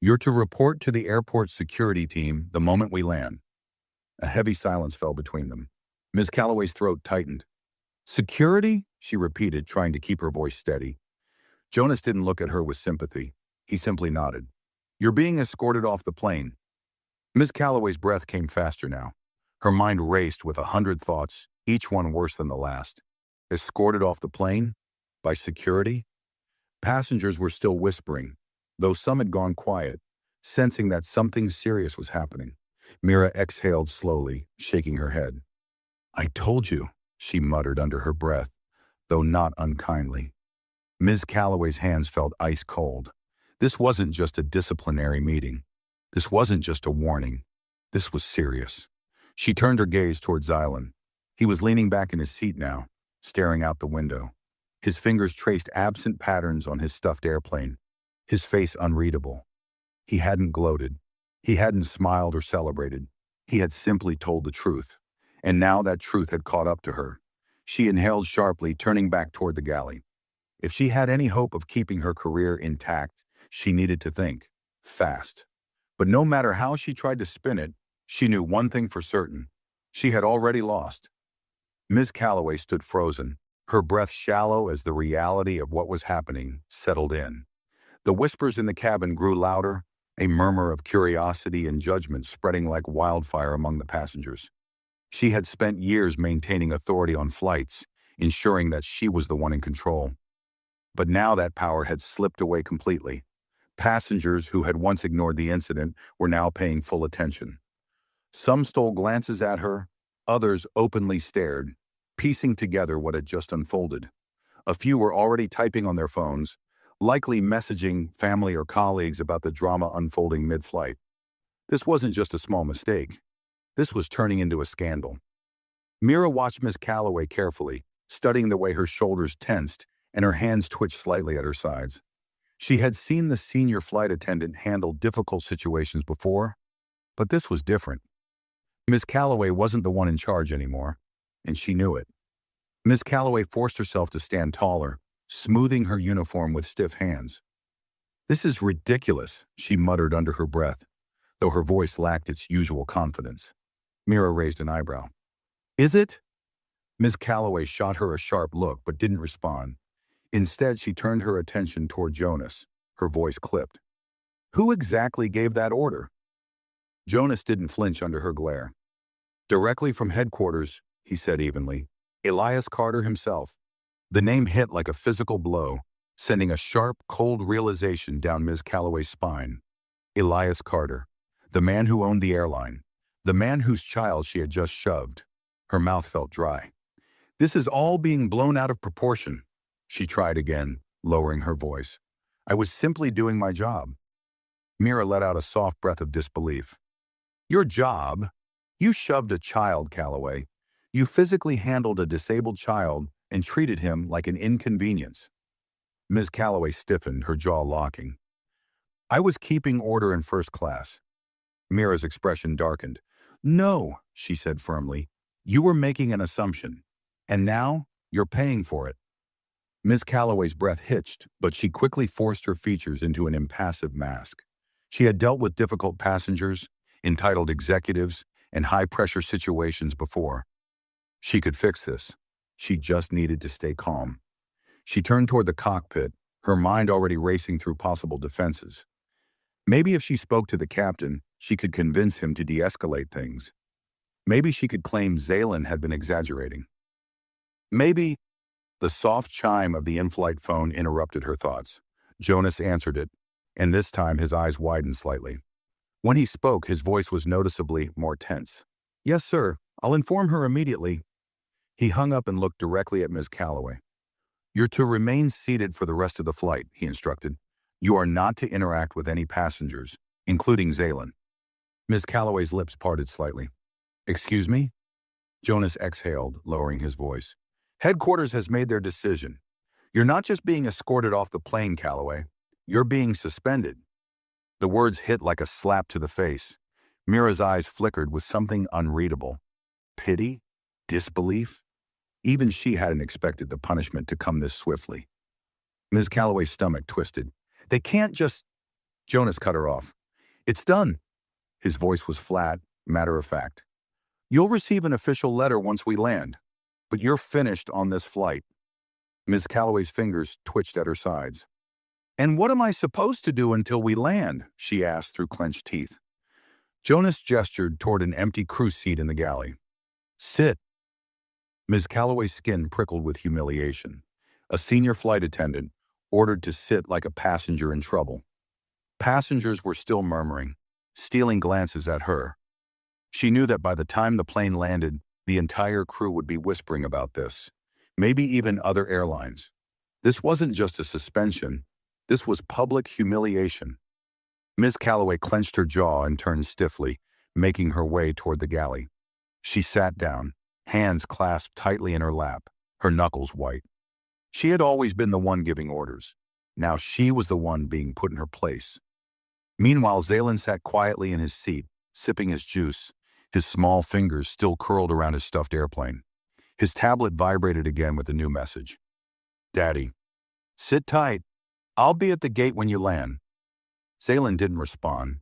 A: "You're to report to the airport security team the moment we land." A heavy silence fell between them. Ms. Calloway's throat tightened. "Security?" she repeated, trying to keep her voice steady. Jonas didn't look at her with sympathy. He simply nodded. "You're being escorted off the plane." Ms. Calloway's breath came faster now. Her mind raced with 100 thoughts, each one worse than the last. Escorted off the plane? By security? Passengers were still whispering. Though some had gone quiet, sensing that something serious was happening. Mira exhaled slowly, shaking her head. "I told you," she muttered under her breath, though not unkindly. Ms. Calloway's hands felt ice cold. This wasn't just a disciplinary meeting. This wasn't just a warning. This was serious. She turned her gaze toward Xylan. He was leaning back in his seat now, staring out the window. His fingers traced absent patterns on his stuffed airplane, his face unreadable. He hadn't gloated. He hadn't smiled or celebrated. He had simply told the truth. And now that truth had caught up to her. She inhaled sharply, turning back toward the galley. If she had any hope of keeping her career intact, she needed to think fast. But no matter how she tried to spin it, she knew one thing for certain. She had already lost. Ms. Calloway stood frozen, her breath shallow as the reality of what was happening settled in. The whispers in the cabin grew louder, a murmur of curiosity and judgment spreading like wildfire among the passengers. She had spent years maintaining authority on flights, ensuring that she was the one in control. But now that power had slipped away completely. Passengers who had once ignored the incident were now paying full attention. Some stole glances at her, others openly stared, piecing together what had just unfolded. A few were already typing on their phones, likely messaging family or colleagues about the drama unfolding mid-flight. This wasn't just a small mistake. This was turning into a scandal. Mira watched Miss Calloway carefully, studying the way her shoulders tensed and her hands twitched slightly at her sides. She had seen the senior flight attendant handle difficult situations before, but this was different. Miss Calloway wasn't the one in charge anymore, and she knew it. Miss Calloway forced herself to stand taller, smoothing her uniform with stiff hands. "This is ridiculous," she muttered under her breath, though her voice lacked its usual confidence. Mira raised an eyebrow. "Is it?" Miss Calloway shot her a sharp look but didn't respond. Instead, she turned her attention toward Jonas, her voice clipped. "Who exactly gave that order?" Jonas didn't flinch under her glare. "Directly from headquarters," he said evenly. "Elias Carter himself." The name hit like a physical blow, sending a sharp, cold realization down Ms. Calloway's spine. Elias Carter, the man who owned the airline, the man whose child she had just shoved. Her mouth felt dry. "This is all being blown out of proportion," she tried again, lowering her voice. "I was simply doing my job." Mira let out a soft breath of disbelief. "Your job? You shoved a child, Calloway. You physically handled a disabled child and treated him like an inconvenience." Ms. Calloway stiffened, her jaw locking. "I was keeping order in first class." Mira's expression darkened. "No," she said firmly. "You were making an assumption. And now, you're paying for it." Ms. Calloway's breath hitched, but she quickly forced her features into an impassive mask. She had dealt with difficult passengers, entitled executives, and high-pressure situations before. She could fix this. She just needed to stay calm. She turned toward the cockpit, her mind already racing through possible defenses. Maybe if she spoke to the captain, she could convince him to de-escalate things. Maybe she could claim Xylan had been exaggerating. Maybe. The soft chime of the in-flight phone interrupted her thoughts. Jonas answered it, and this time his eyes widened slightly. When he spoke, his voice was noticeably more tense. "Yes, sir. I'll inform her immediately." He hung up and looked directly at Ms. Calloway. "You're to remain seated for the rest of the flight," he instructed. "You are not to interact with any passengers, including Xylan." Ms. Calloway's lips parted slightly. "Excuse me?" Jonas exhaled, lowering his voice. "Headquarters has made their decision. You're not just being escorted off the plane, Calloway. You're being suspended." The words hit like a slap to the face. Mira's eyes flickered with something unreadable. Pity? Disbelief? Even she hadn't expected the punishment to come this swiftly. Ms. Calloway's stomach twisted. "They can't just—" Jonas cut her off. "It's done." His voice was flat, matter-of-fact. "You'll receive an official letter once we land, but you're finished on this flight." Ms. Calloway's fingers twitched at her sides. "And what am I supposed to do until we land?" she asked through clenched teeth. Jonas gestured toward an empty crew seat in the galley. "Sit." Ms. Calloway's skin prickled with humiliation. A senior flight attendant, ordered to sit like a passenger in trouble. Passengers were still murmuring, stealing glances at her. She knew that by the time the plane landed, the entire crew would be whispering about this, maybe even other airlines. This wasn't just a suspension. This was public humiliation. Miss Calloway clenched her jaw and turned stiffly, making her way toward the galley. She sat down, hands clasped tightly in her lap, her knuckles white. She had always been the one giving orders. Now she was the one being put in her place. Meanwhile, Zaylen sat quietly in his seat, sipping his juice, his small fingers still curled around his stuffed airplane. His tablet vibrated again with a new message. "Daddy, sit tight. I'll be at the gate when you land." Zaylen didn't respond,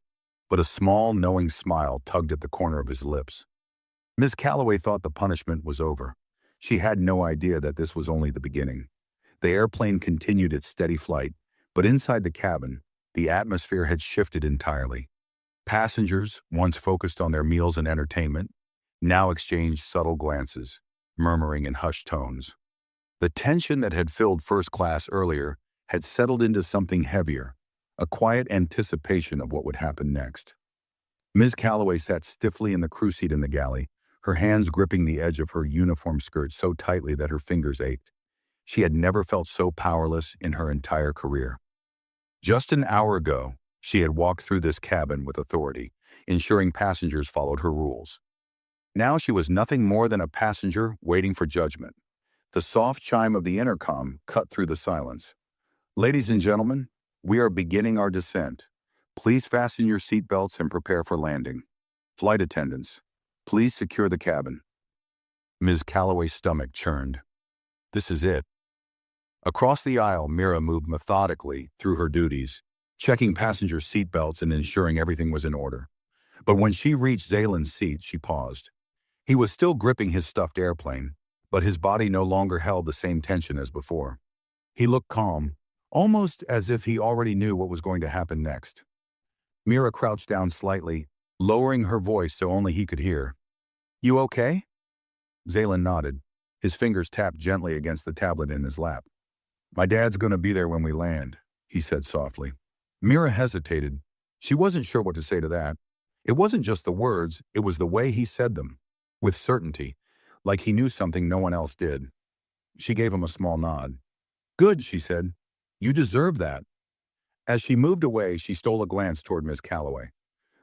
A: but a small, knowing smile tugged at the corner of his lips. Miss Calloway thought the punishment was over. She had no idea that this was only the beginning. The airplane continued its steady flight, but inside the cabin, the atmosphere had shifted entirely. Passengers, once focused on their meals and entertainment, now exchanged subtle glances, murmuring in hushed tones. The tension that had filled first class earlier had settled into something heavier, a quiet anticipation of what would happen next. Ms. Calloway sat stiffly in the crew seat in the galley, her hands gripping the edge of her uniform skirt so tightly that her fingers ached. She had never felt so powerless in her entire career. Just an hour ago, she had walked through this cabin with authority, ensuring passengers followed her rules. Now she was nothing more than a passenger waiting for judgment. The soft chime of the intercom cut through the silence. "Ladies and gentlemen, we are beginning our descent. Please fasten your seatbelts and prepare for landing. Flight attendants, please secure the cabin." Ms. Calloway's stomach churned. This is it. Across the aisle, Mira moved methodically through her duties, checking passenger seatbelts and ensuring everything was in order. But when she reached Zaylen's seat, she paused. He was still gripping his stuffed airplane, but his body no longer held the same tension as before. He looked calm, almost as if he already knew what was going to happen next. Mira crouched down slightly, lowering her voice so only he could hear. "You okay?" Zaylen nodded. His fingers tapped gently against the tablet in his lap. "My dad's going to be there when we land," he said softly. Mira hesitated. She wasn't sure what to say to that. It wasn't just the words, it was the way he said them, with certainty, like he knew something no one else did. She gave him a small nod. "Good," she said. "You deserve that." As she moved away, she stole a glance toward Miss Calloway.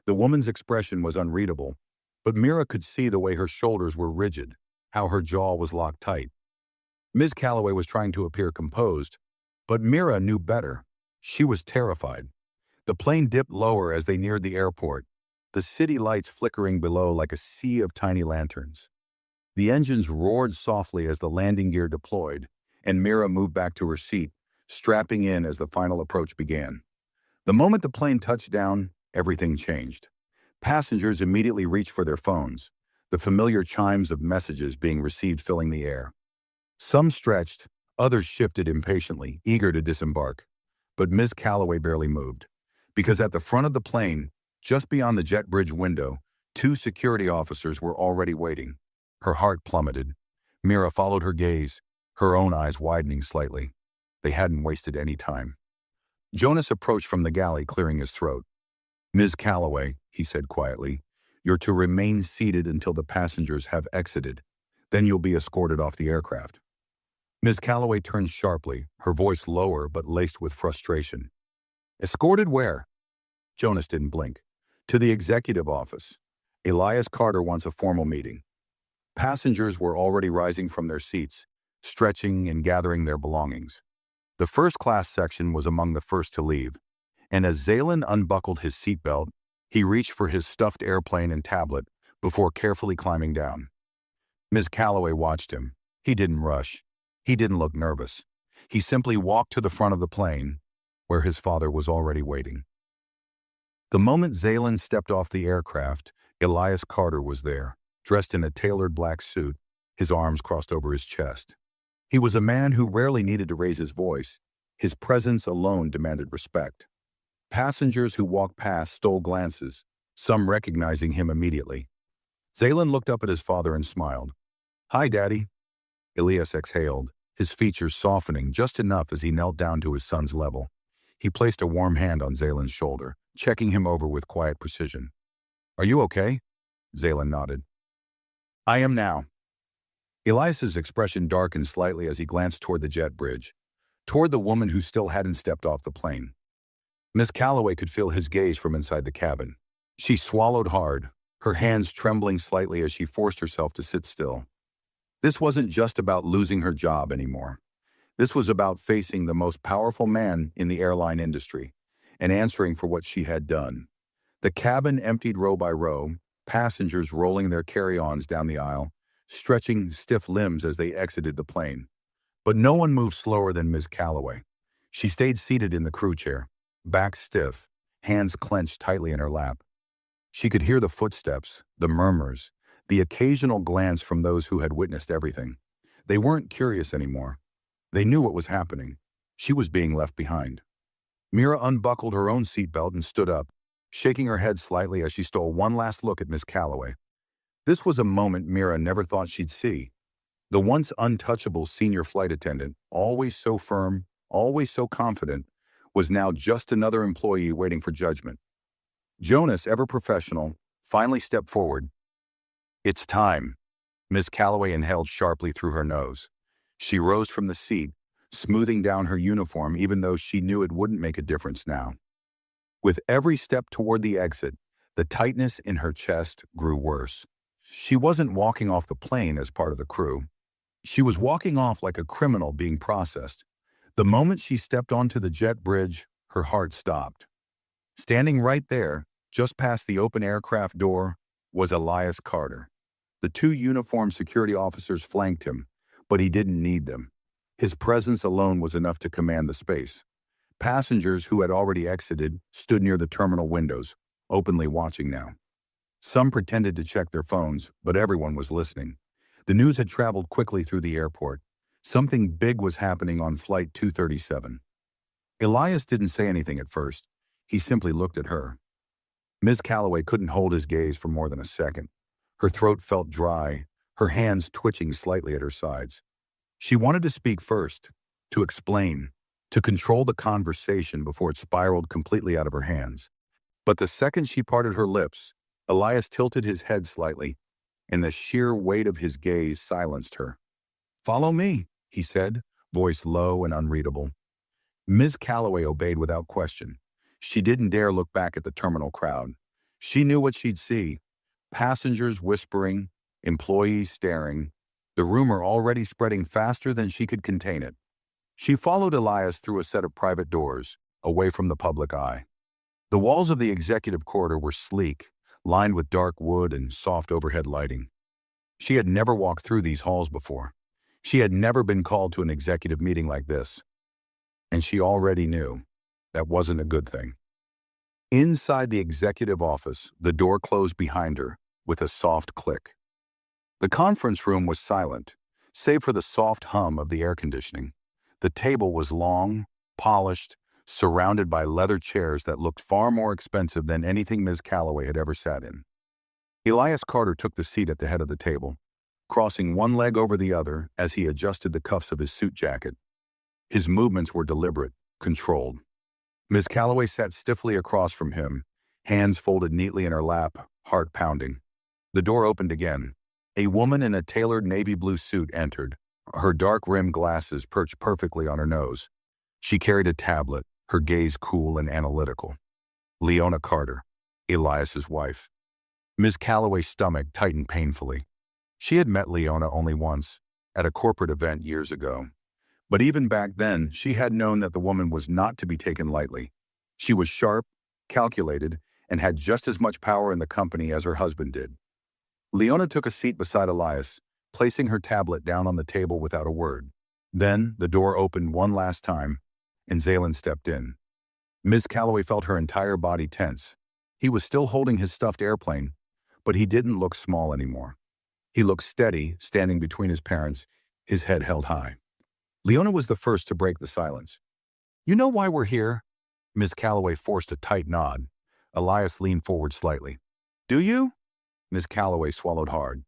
A: The woman's expression was unreadable, but Mira could see the way her shoulders were rigid, how her jaw was locked tight. Miss Calloway was trying to appear composed, but Mira knew better. She was terrified. The plane dipped lower as they neared the airport, the city lights flickering below like a sea of tiny lanterns. The engines roared softly as the landing gear deployed, and Mira moved back to her seat, strapping in as the final approach began. The moment the plane touched down, everything changed. Passengers immediately reached for their phones, the familiar chimes of messages being received filling the air. Some stretched, others shifted impatiently, eager to disembark. But Miss Calloway barely moved, because at the front of the plane, just beyond the jet bridge window, 2 security officers were already waiting. Her heart plummeted. Mira followed her gaze, her own eyes widening slightly. They hadn't wasted any time. Jonas approached from the galley, clearing his throat. "Ms. Calloway," he said quietly, "you're to remain seated until the passengers have exited. Then you'll be escorted off the aircraft." Ms. Calloway turned sharply, her voice lower but laced with frustration. "Escorted where?" Jonas didn't blink. "To the executive office. Elias Carter wants a formal meeting." Passengers were already rising from their seats, stretching and gathering their belongings. The first-class section was among the first to leave, and as Zaylen unbuckled his seatbelt, he reached for his stuffed airplane and tablet before carefully climbing down. Ms. Calloway watched him. He didn't rush. He didn't look nervous. He simply walked to the front of the plane, where his father was already waiting. The moment Zaylen stepped off the aircraft, Elias Carter was there, dressed in a tailored black suit, his arms crossed over his chest. He was a man who rarely needed to raise his voice. His presence alone demanded respect. Passengers who walked past stole glances, some recognizing him immediately. Zaylen looked up at his father and smiled. "Hi, Daddy." Elias exhaled, his features softening just enough as he knelt down to his son's level. He placed a warm hand on Zalen's shoulder, checking him over with quiet precision. "Are you okay?" Zalen nodded. "I am now." Elias's expression darkened slightly as he glanced toward the jet bridge, toward the woman who still hadn't stepped off the plane. Miss Calloway could feel his gaze from inside the cabin. She swallowed hard, her hands trembling slightly as she forced herself to sit still. This wasn't just about losing her job anymore. This was about facing the most powerful man in the airline industry and answering for what she had done. The cabin emptied row by row, passengers rolling their carry-ons down the aisle, stretching stiff limbs as they exited the plane. But no one moved slower than Miss Calloway. She stayed seated in the crew chair, back stiff, hands clenched tightly in her lap. She could hear the footsteps, the murmurs, the occasional glance from those who had witnessed everything. They weren't curious anymore. They knew what was happening. She was being left behind. Mira unbuckled her own seatbelt and stood up, shaking her head slightly as she stole one last look at Miss Calloway. This was a moment Mira never thought she'd see. The once untouchable senior flight attendant, always so firm, always so confident, was now just another employee waiting for judgment. Jonas, ever professional, finally stepped forward. "It's time." Miss Calloway inhaled sharply through her nose. She rose from the seat, smoothing down her uniform even though she knew it wouldn't make a difference now. With every step toward the exit, the tightness in her chest grew worse. She wasn't walking off the plane as part of the crew. She was walking off like a criminal being processed. The moment she stepped onto the jet bridge, her heart stopped. Standing right there, just past the open aircraft door, was Elias Carter. The two uniformed security officers flanked him, but he didn't need them. His presence alone was enough to command the space. Passengers who had already exited stood near the terminal windows, openly watching now. Some pretended to check their phones, but everyone was listening. The news had traveled quickly through the airport. Something big was happening on Flight 237. Elias didn't say anything at first. He simply looked at her. Ms. Calloway couldn't hold his gaze for more than a second. Her throat felt dry, her hands twitching slightly at her sides. She wanted to speak first, to explain, to control the conversation before it spiraled completely out of her hands. But the second she parted her lips, Elias tilted his head slightly, and the sheer weight of his gaze silenced her. "Follow me," he said, voice low and unreadable. Ms. Calloway obeyed without question. She didn't dare look back at the terminal crowd. She knew what she'd see. Passengers whispering, employees staring, the rumor already spreading faster than she could contain it. She followed Elias through a set of private doors, away from the public eye. The walls of the executive corridor were sleek, lined with dark wood and soft overhead lighting. She had never walked through these halls before. She had never been called to an executive meeting like this. And she already knew that wasn't a good thing. Inside the executive office, the door closed behind her with a soft click. The conference room was silent, save for the soft hum of the air conditioning. The table was long, polished, surrounded by leather chairs that looked far more expensive than anything Ms. Calloway had ever sat in. Elias Carter took the seat at the head of the table, crossing one leg over the other as he adjusted the cuffs of his suit jacket. His movements were deliberate, controlled. Ms. Calloway sat stiffly across from him, hands folded neatly in her lap, heart pounding. The door opened again. A woman in a tailored navy blue suit entered, her dark-rimmed glasses perched perfectly on her nose. She carried a tablet, her gaze cool and analytical. Leona Carter, Elias's wife. Ms. Calloway's stomach tightened painfully. She had met Leona only once, at a corporate event years ago. But even back then, she had known that the woman was not to be taken lightly. She was sharp, calculated, and had just as much power in the company as her husband did. Leona took a seat beside Elias, placing her tablet down on the table without a word. Then, the door opened one last time, and Zalen stepped in. Ms. Calloway felt her entire body tense. He was still holding his stuffed airplane, but he didn't look small anymore. He looked steady, standing between his parents, his head held high. Leona was the first to break the silence. "You know why we're here?" Ms. Calloway forced a tight nod. Elias leaned forward slightly. "Do you?" Ms. Calloway swallowed hard.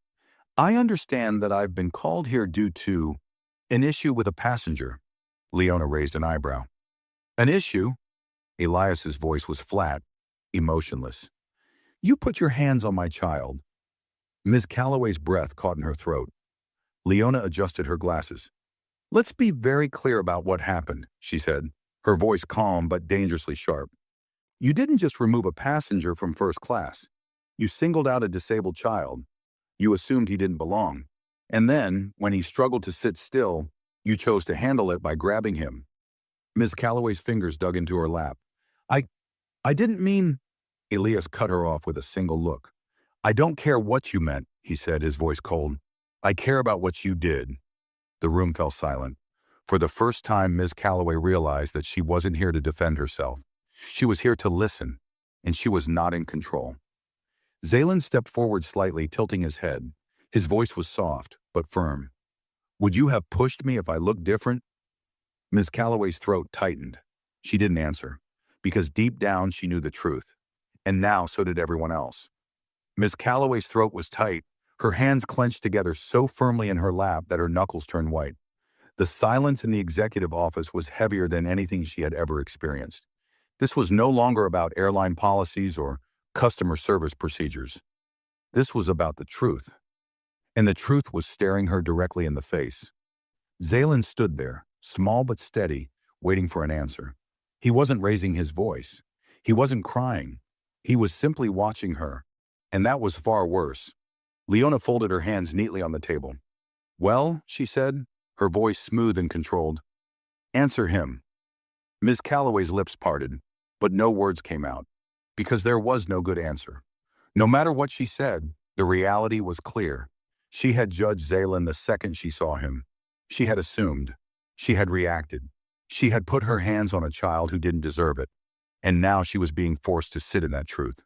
A: "I understand that I've been called here due to an issue with a passenger." Leona raised an eyebrow. "An issue?" Elias's voice was flat, emotionless. "You put your hands on my child." Ms. Calloway's breath caught in her throat. Leona adjusted her glasses. "Let's be very clear about what happened," she said, her voice calm but dangerously sharp. "You didn't just remove a passenger from first class. You singled out a disabled child. You assumed he didn't belong. And then, when he struggled to sit still, you chose to handle it by grabbing him." Ms. Calloway's fingers dug into her lap. I, I didn't mean—" Elias cut her off with a single look. "I don't care what you meant," he said, his voice cold. "I care about what you did." The room fell silent. For the first time, Ms. Calloway realized that she wasn't here to defend herself. She was here to listen, and she was not in control. Zaylen stepped forward slightly, tilting his head. His voice was soft, but firm. "Would you have pushed me if I looked different?" Ms. Calloway's throat tightened. She didn't answer, because deep down she knew the truth. And now so did everyone else. Ms. Calloway's throat was tight, her hands clenched together so firmly in her lap that her knuckles turned white. The silence in the executive office was heavier than anything she had ever experienced. This was no longer about airline policies or customer service procedures. This was about the truth. And the truth was staring her directly in the face. Zaylen stood there, small but steady, waiting for an answer. He wasn't raising his voice. He wasn't crying. He was simply watching her. And that was far worse. Leona folded her hands neatly on the table. "Well," she said, her voice smooth and controlled. "Answer him." Ms. Calloway's lips parted, but no words came out, because there was no good answer. No matter what she said, the reality was clear. She had judged Zaylen the second she saw him. She had assumed. She had reacted. She had put her hands on a child who didn't deserve it. And now she was being forced to sit in that truth.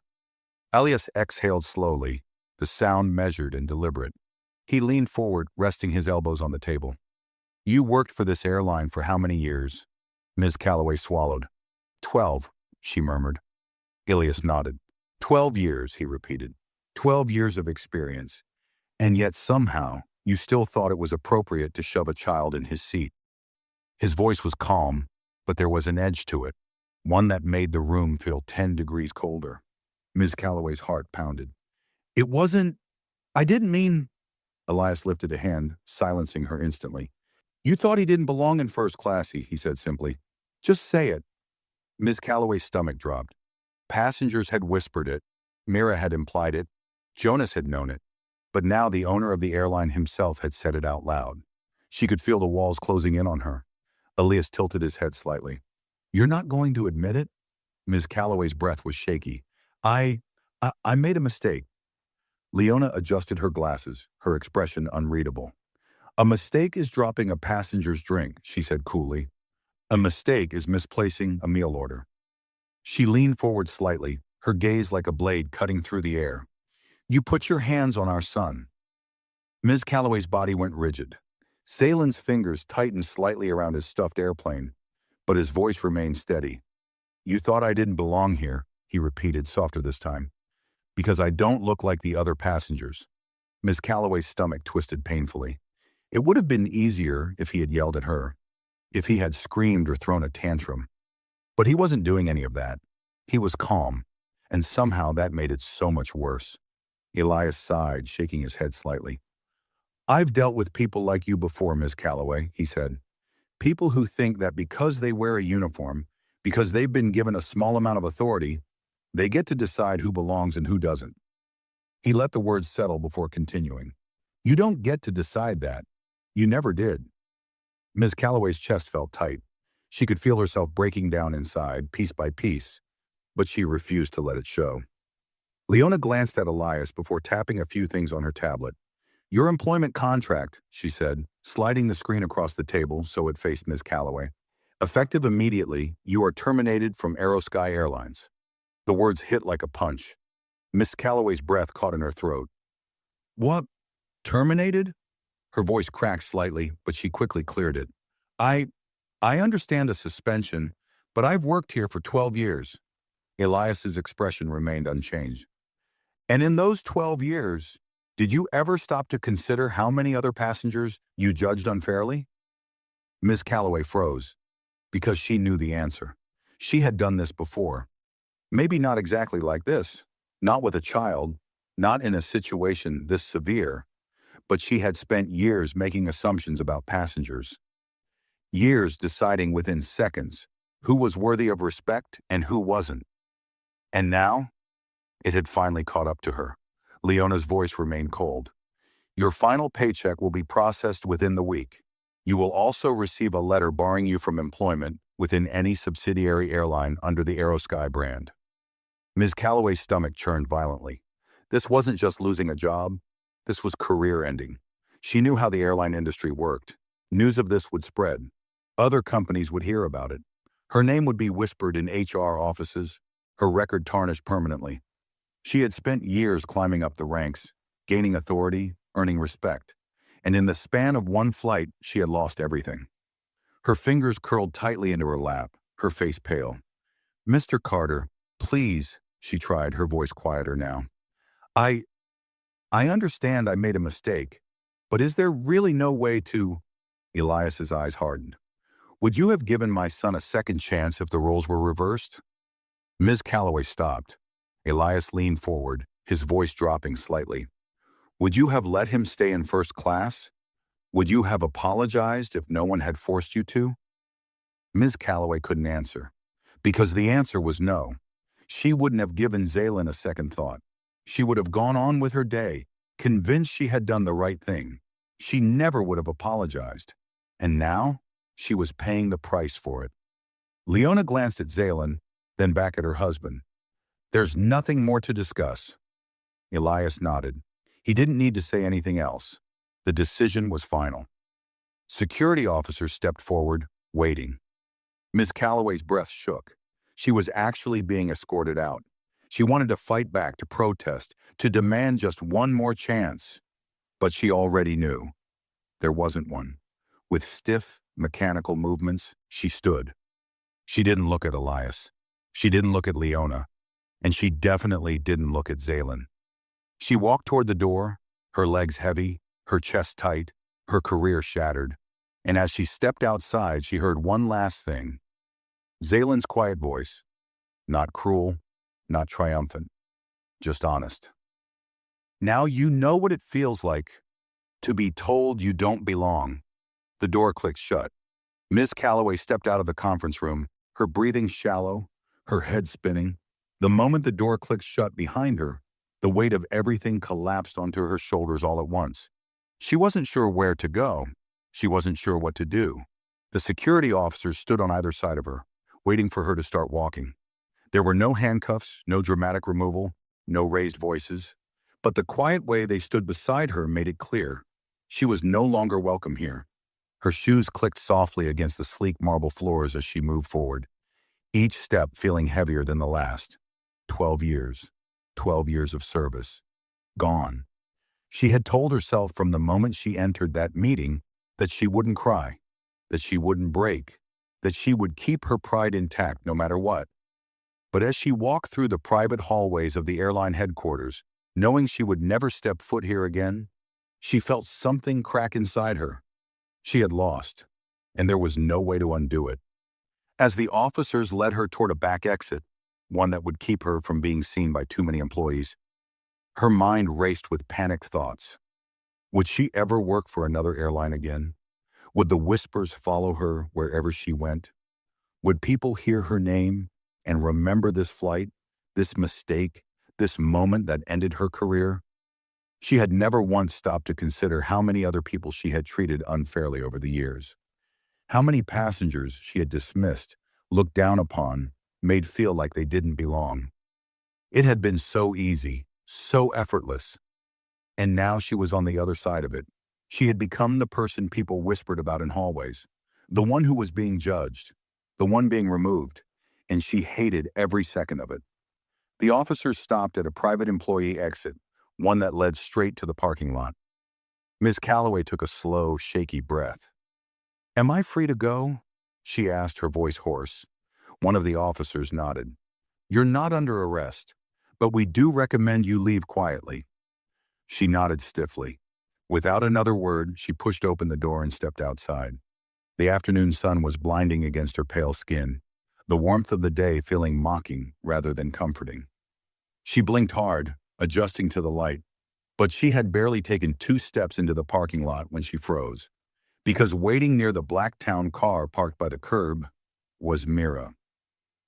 A: Elias exhaled slowly, the sound measured and deliberate. He leaned forward, resting his elbows on the table. "You worked for this airline for how many years?" Ms. Calloway swallowed. 12, she murmured. Elias nodded. 12 years, he repeated. 12 years of experience. And yet somehow, you still thought it was appropriate to shove a child in his seat. His voice was calm, but there was an edge to it, one that made the room feel 10 degrees colder. Ms. Calloway's heart pounded. I didn't mean—" Elias lifted a hand, silencing her instantly. "You thought he didn't belong in first class," he said simply. "Just say it." Ms. Calloway's stomach dropped. Passengers had whispered it. Mira had implied it. Jonas had known it. But now the owner of the airline himself had said it out loud. She could feel the walls closing in on her. Elias tilted his head slightly. "You're not going to admit it?" Ms. Calloway's breath was shaky. I made a mistake." Leona adjusted her glasses, her expression unreadable. "A mistake is dropping a passenger's drink," she said coolly. "A mistake is misplacing a meal order." She leaned forward slightly, her gaze like a blade cutting through the air. "You put your hands on our son." Ms. Calloway's body went rigid. Zaylen's fingers tightened slightly around his stuffed airplane, but his voice remained steady. "You thought I didn't belong here," he repeated, softer this time. "Because I don't look like the other passengers." Ms. Calloway's stomach twisted painfully. It would have been easier if he had yelled at her, if he had screamed or thrown a tantrum. But he wasn't doing any of that. He was calm, and somehow that made it so much worse. Elias sighed, shaking his head slightly. "I've dealt with people like you before, Ms. Calloway," he said. "People who think that because they wear a uniform, because they've been given a small amount of authority, they get to decide who belongs and who doesn't." He let the words settle before continuing. "You don't get to decide that. You never did." Ms. Calloway's chest felt tight. She could feel herself breaking down inside, piece by piece, but she refused to let it show. Leona glanced at Elias before tapping a few things on her tablet. "Your employment contract," she said, sliding the screen across the table so it faced Ms. Calloway. "Effective immediately, you are terminated from Aerosky Airlines." The words hit like a punch. Miss Calloway's breath caught in her throat. "What? Terminated?" Her voice cracked slightly, but she quickly cleared it. I understand a suspension, but I've worked here for 12 years. Elias's expression remained unchanged. "And in those 12 years, did you ever stop to consider how many other passengers you judged unfairly?" Miss Calloway froze, because she knew the answer. She had done this before. Maybe not exactly like this, not with a child, not in a situation this severe, but she had spent years making assumptions about passengers, years deciding within seconds who was worthy of respect and who wasn't. And now, it had finally caught up to her. Leona's voice remained cold. Your final paycheck will be processed within the week. You will also receive a letter barring you from employment within any subsidiary airline under the Aerosky brand. Ms. Calloway's stomach churned violently. This wasn't just losing a job. This was career ending. She knew how the airline industry worked. News of this would spread. Other companies would hear about it. Her name would be whispered in HR offices, her record tarnished permanently. She had spent years climbing up the ranks, gaining authority, earning respect. And in the span of one flight, she had lost everything. Her fingers curled tightly into her lap, her face pale. Mr. Carter, please, she tried, her voice quieter now. I understand I made a mistake, but is there really no way to... Elias's eyes hardened. Would you have given my son a second chance if the roles were reversed? Ms. Calloway stopped. Elias leaned forward, his voice dropping slightly. Would you have let him stay in first class? Would you have apologized if no one had forced you to? Ms. Calloway couldn't answer, because the answer was no. She wouldn't have given Zaylin a second thought. She would have gone on with her day, convinced she had done the right thing. She never would have apologized. And now, she was paying the price for it. Leona glanced at Zaylin, then back at her husband. There's nothing more to discuss. Elias nodded. He didn't need to say anything else. The decision was final. Security officers stepped forward, waiting. Miss Calloway's breath shook. She was actually being escorted out. She wanted to fight back, to protest, to demand just one more chance. But she already knew. There wasn't one. With stiff, mechanical movements, she stood. She didn't look at Elias. She didn't look at Leona. And she definitely didn't look at Zaylin. She walked toward the door, her legs heavy, her chest tight, her career shattered. And as she stepped outside, she heard one last thing. Zaylin's quiet voice. Not cruel, not triumphant, just honest. Now you know what it feels like to be told you don't belong. The door clicked shut. Miss Calloway stepped out of the conference room, her breathing shallow, her head spinning. The moment the door clicked shut behind her, the weight of everything collapsed onto her shoulders all at once. She wasn't sure where to go. She wasn't sure what to do. The security officers stood on either side of her, waiting for her to start walking. There were no handcuffs, no dramatic removal, no raised voices. But the quiet way they stood beside her made it clear. She was no longer welcome here. Her shoes clicked softly against the sleek marble floors as she moved forward, each step feeling heavier than the last. 12 years. 12 years of service. Gone. She had told herself from the moment she entered that meeting that she wouldn't cry, that she wouldn't break, that she would keep her pride intact no matter what. But as she walked through the private hallways of the airline headquarters, knowing she would never step foot here again, she felt something crack inside her. She had lost, and there was no way to undo it. As the officers led her toward a back exit, one that would keep her from being seen by too many employees, her mind raced with panicked thoughts. Would she ever work for another airline again? Would the whispers follow her wherever she went? Would people hear her name and remember this flight, this mistake, this moment that ended her career? She had never once stopped to consider how many other people she had treated unfairly over the years. How many passengers she had dismissed, looked down upon, made feel like they didn't belong. It had been so easy, so effortless. And now she was on the other side of it. She had become the person people whispered about in hallways, the one who was being judged, the one being removed, and she hated every second of it. The officers stopped at a private employee exit, one that led straight to the parking lot. Miss Calloway took a slow, shaky breath. "Am I free to go?" she asked, her voice hoarse. One of the officers nodded. "You're not under arrest, but we do recommend you leave quietly." She nodded stiffly. Without another word, she pushed open the door and stepped outside. The afternoon sun was blinding against her pale skin. the warmth of the day feeling mocking rather than comforting. She blinked hard, adjusting to the light, but she had barely taken 2 steps into the parking lot when she froze, because waiting near the black town car parked by the curb was Mira.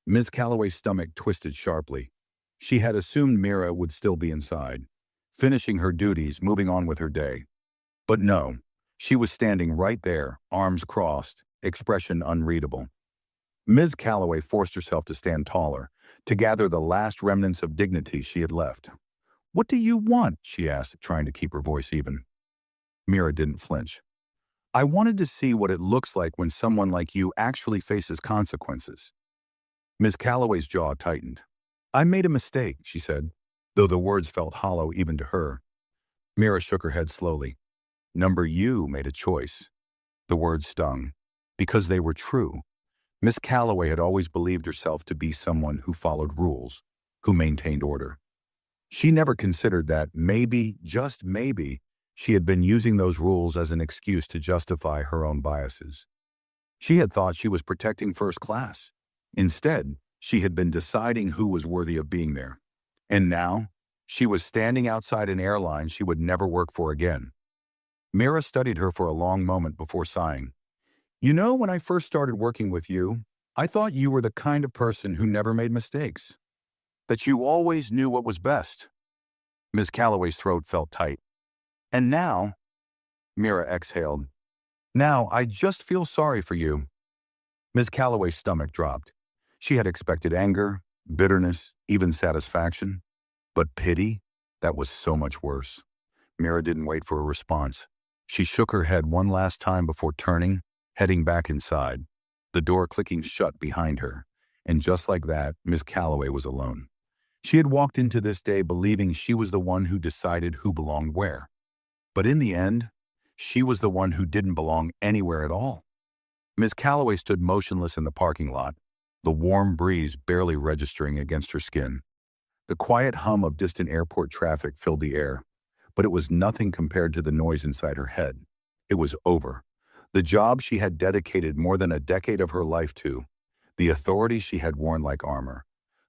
A: Ms. Calloway's stomach twisted sharply. She had assumed Mira would still be inside, finishing her duties, moving on with her day. But no, she was standing right there, arms crossed, expression unreadable. Ms. Calloway forced herself to stand taller, to gather the last remnants of dignity she had left. "What do you want?" she asked, trying to keep her voice even. Mira didn't flinch. "I wanted to see what it looks like when someone like you actually faces consequences." Ms. Calloway's jaw tightened. "I made a mistake," she said, though the words felt hollow even to her. Mira shook her head slowly. "Number you made a choice." The words stung, because they were true. Miss Calloway had always believed herself to be someone who followed rules, who maintained order. She never considered that maybe, just maybe, she had been using those rules as an excuse to justify her own biases. She had thought she was protecting first class. Instead, she had been deciding who was worthy of being there. And now, she was standing outside an airline she would never work for again. Mira studied her for a long moment before sighing. "You know, when I first started working with you, I thought you were the kind of person who never made mistakes. That you always knew what was best." Ms. Calloway's throat felt tight. "And now," Mira exhaled, "now I just feel sorry for you." Ms. Calloway's stomach dropped. She had expected anger, bitterness, even satisfaction. But pity? That was so much worse. Mira didn't wait for a response. She shook her head one last time before turning, heading back inside, the door clicking shut behind her. And just like that, Miss Calloway was alone. She had walked into this day believing she was the one who decided who belonged where. But in the end, she was the one who didn't belong anywhere at all. Miss Calloway stood motionless in the parking lot, the warm breeze barely registering against her skin. The quiet hum of distant airport traffic filled the air, but it was nothing compared to the noise inside her head. It was over. The job she had dedicated more than a decade of her life to, the authority she had worn like armor,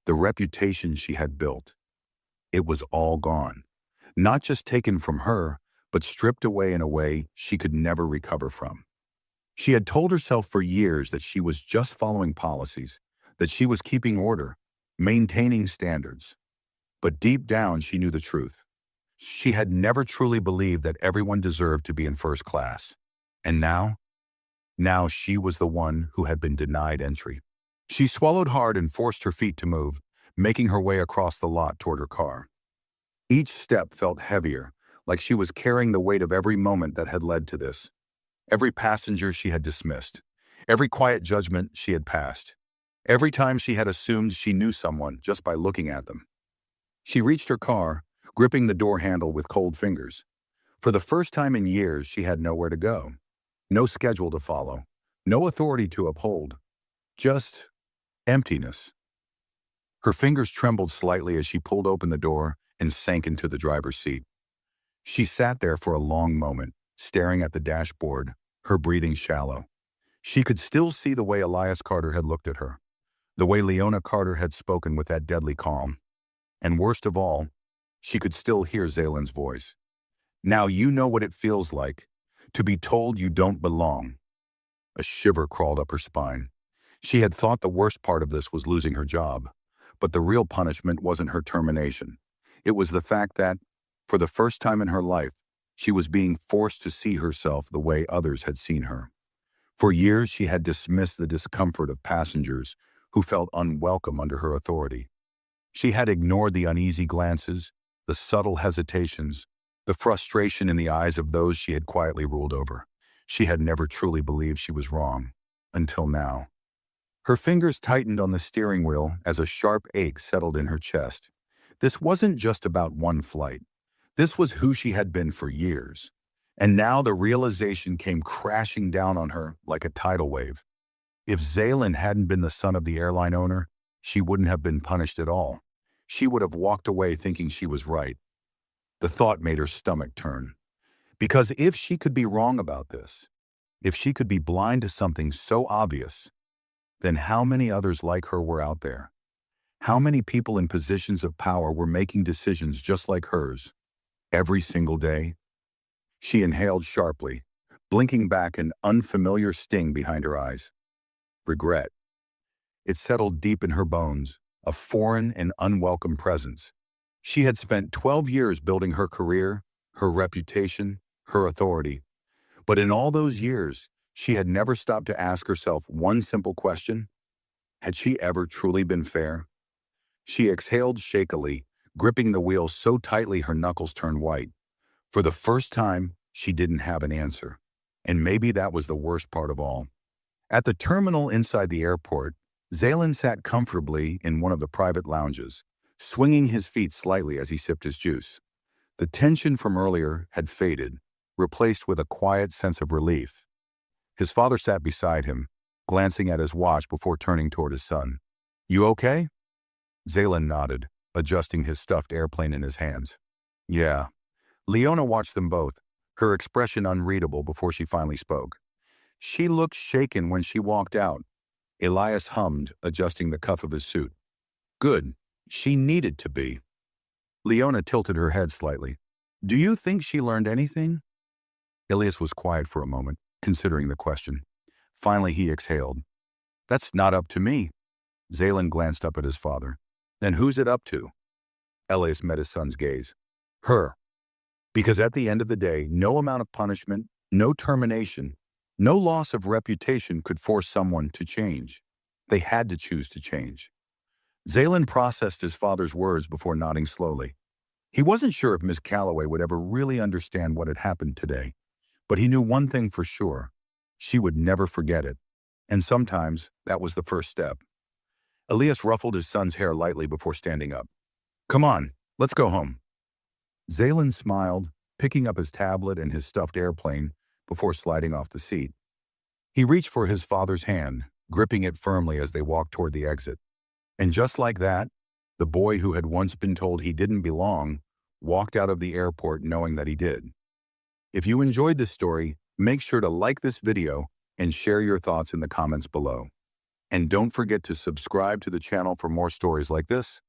A: the reputation she had built. It was all gone. Not just taken from her, but stripped away in a way she could never recover from. She had told herself for years that she was just following policies, that she was keeping order, maintaining standards. But deep down, she knew the truth. She had never truly believed that everyone deserved to be in first class. And now she was the one who had been denied entry. She swallowed hard and forced her feet to move, making her way across the lot toward her car. Each step felt heavier, like she was carrying the weight of every moment that had led to this. Every passenger she had dismissed, every quiet judgment she had passed, every time she had assumed she knew someone just by looking at them. She reached her car, gripping the door handle with cold fingers. For the first time in years, she had nowhere to go. No schedule to follow, no authority to uphold. Just emptiness. Her fingers trembled slightly as she pulled open the door and sank into the driver's seat. She sat there for a long moment, staring at the dashboard, her breathing shallow. She could still see the way Elias Carter had looked at her, the way Leona Carter had spoken with that deadly calm. And worst of all, she could still hear Zaylen's voice. "Now you know what it feels like, to be told you don't belong." A shiver crawled up her spine. She had thought the worst part of this was losing her job, but the real punishment wasn't her termination. It was the fact that, for the first time in her life, she was being forced to see herself the way others had seen her. For years, she had dismissed the discomfort of passengers who felt unwelcome under her authority. She had ignored the uneasy glances, the subtle hesitations, the frustration in the eyes of those she had quietly ruled over. She had never truly believed she was wrong, until now. Her fingers tightened on the steering wheel as a sharp ache settled in her chest. This wasn't just about one flight. This was who she had been for years. And now the realization came crashing down on her like a tidal wave. If Zaylen hadn't been the son of the airline owner, she wouldn't have been punished at all. She would have walked away thinking she was right. The thought made her stomach turn. Because if she could be wrong about this, if she could be blind to something so obvious, then how many others like her were out there? How many people in positions of power were making decisions just like hers? Every single day? She inhaled sharply, blinking back an unfamiliar sting behind her eyes. Regret. It settled deep in her bones, a foreign and unwelcome presence. She had spent 12 years building her career, her reputation, her authority. But in all those years, she had never stopped to ask herself one simple question. Had she ever truly been fair? She exhaled shakily, gripping the wheel so tightly her knuckles turned white. For the first time, she didn't have an answer. And maybe that was the worst part of all. At the terminal inside the airport, Zaylan sat comfortably in one of the private lounges, swinging his feet slightly as he sipped his juice. The tension from earlier had faded, replaced with a quiet sense of relief. His father sat beside him, glancing at his watch before turning toward his son. "You okay?" Zaylan nodded, adjusting his stuffed airplane in his hands. "Yeah." Leona watched them both, her expression unreadable before she finally spoke. She looked shaken when she walked out. Elias hummed, adjusting the cuff of his suit. "Good. She needed to be." Leona tilted her head slightly. "Do you think she learned anything?" Elias was quiet for a moment, considering the question. Finally, he exhaled. "That's not up to me." Zaylan glanced up at his father. "Then who's it up to?" Elias met his son's gaze. "Her. Because at the end of the day, no amount of punishment, no termination, no loss of reputation could force someone to change. They had to choose to change." Zaylan processed his father's words before nodding slowly. He wasn't sure if Miss Calloway would ever really understand what had happened today, but he knew one thing for sure. She would never forget it. And sometimes that was the first step. Elias ruffled his son's hair lightly before standing up. "Come on, let's go home." Zaylan smiled, picking up his tablet and his stuffed airplane before sliding off the seat. He reached for his father's hand, gripping it firmly as they walked toward the exit. And just like that, the boy who had once been told he didn't belong walked out of the airport knowing that he did. If you enjoyed this story, make sure to like this video and share your thoughts in the comments below. And don't forget to subscribe to the channel for more stories like this.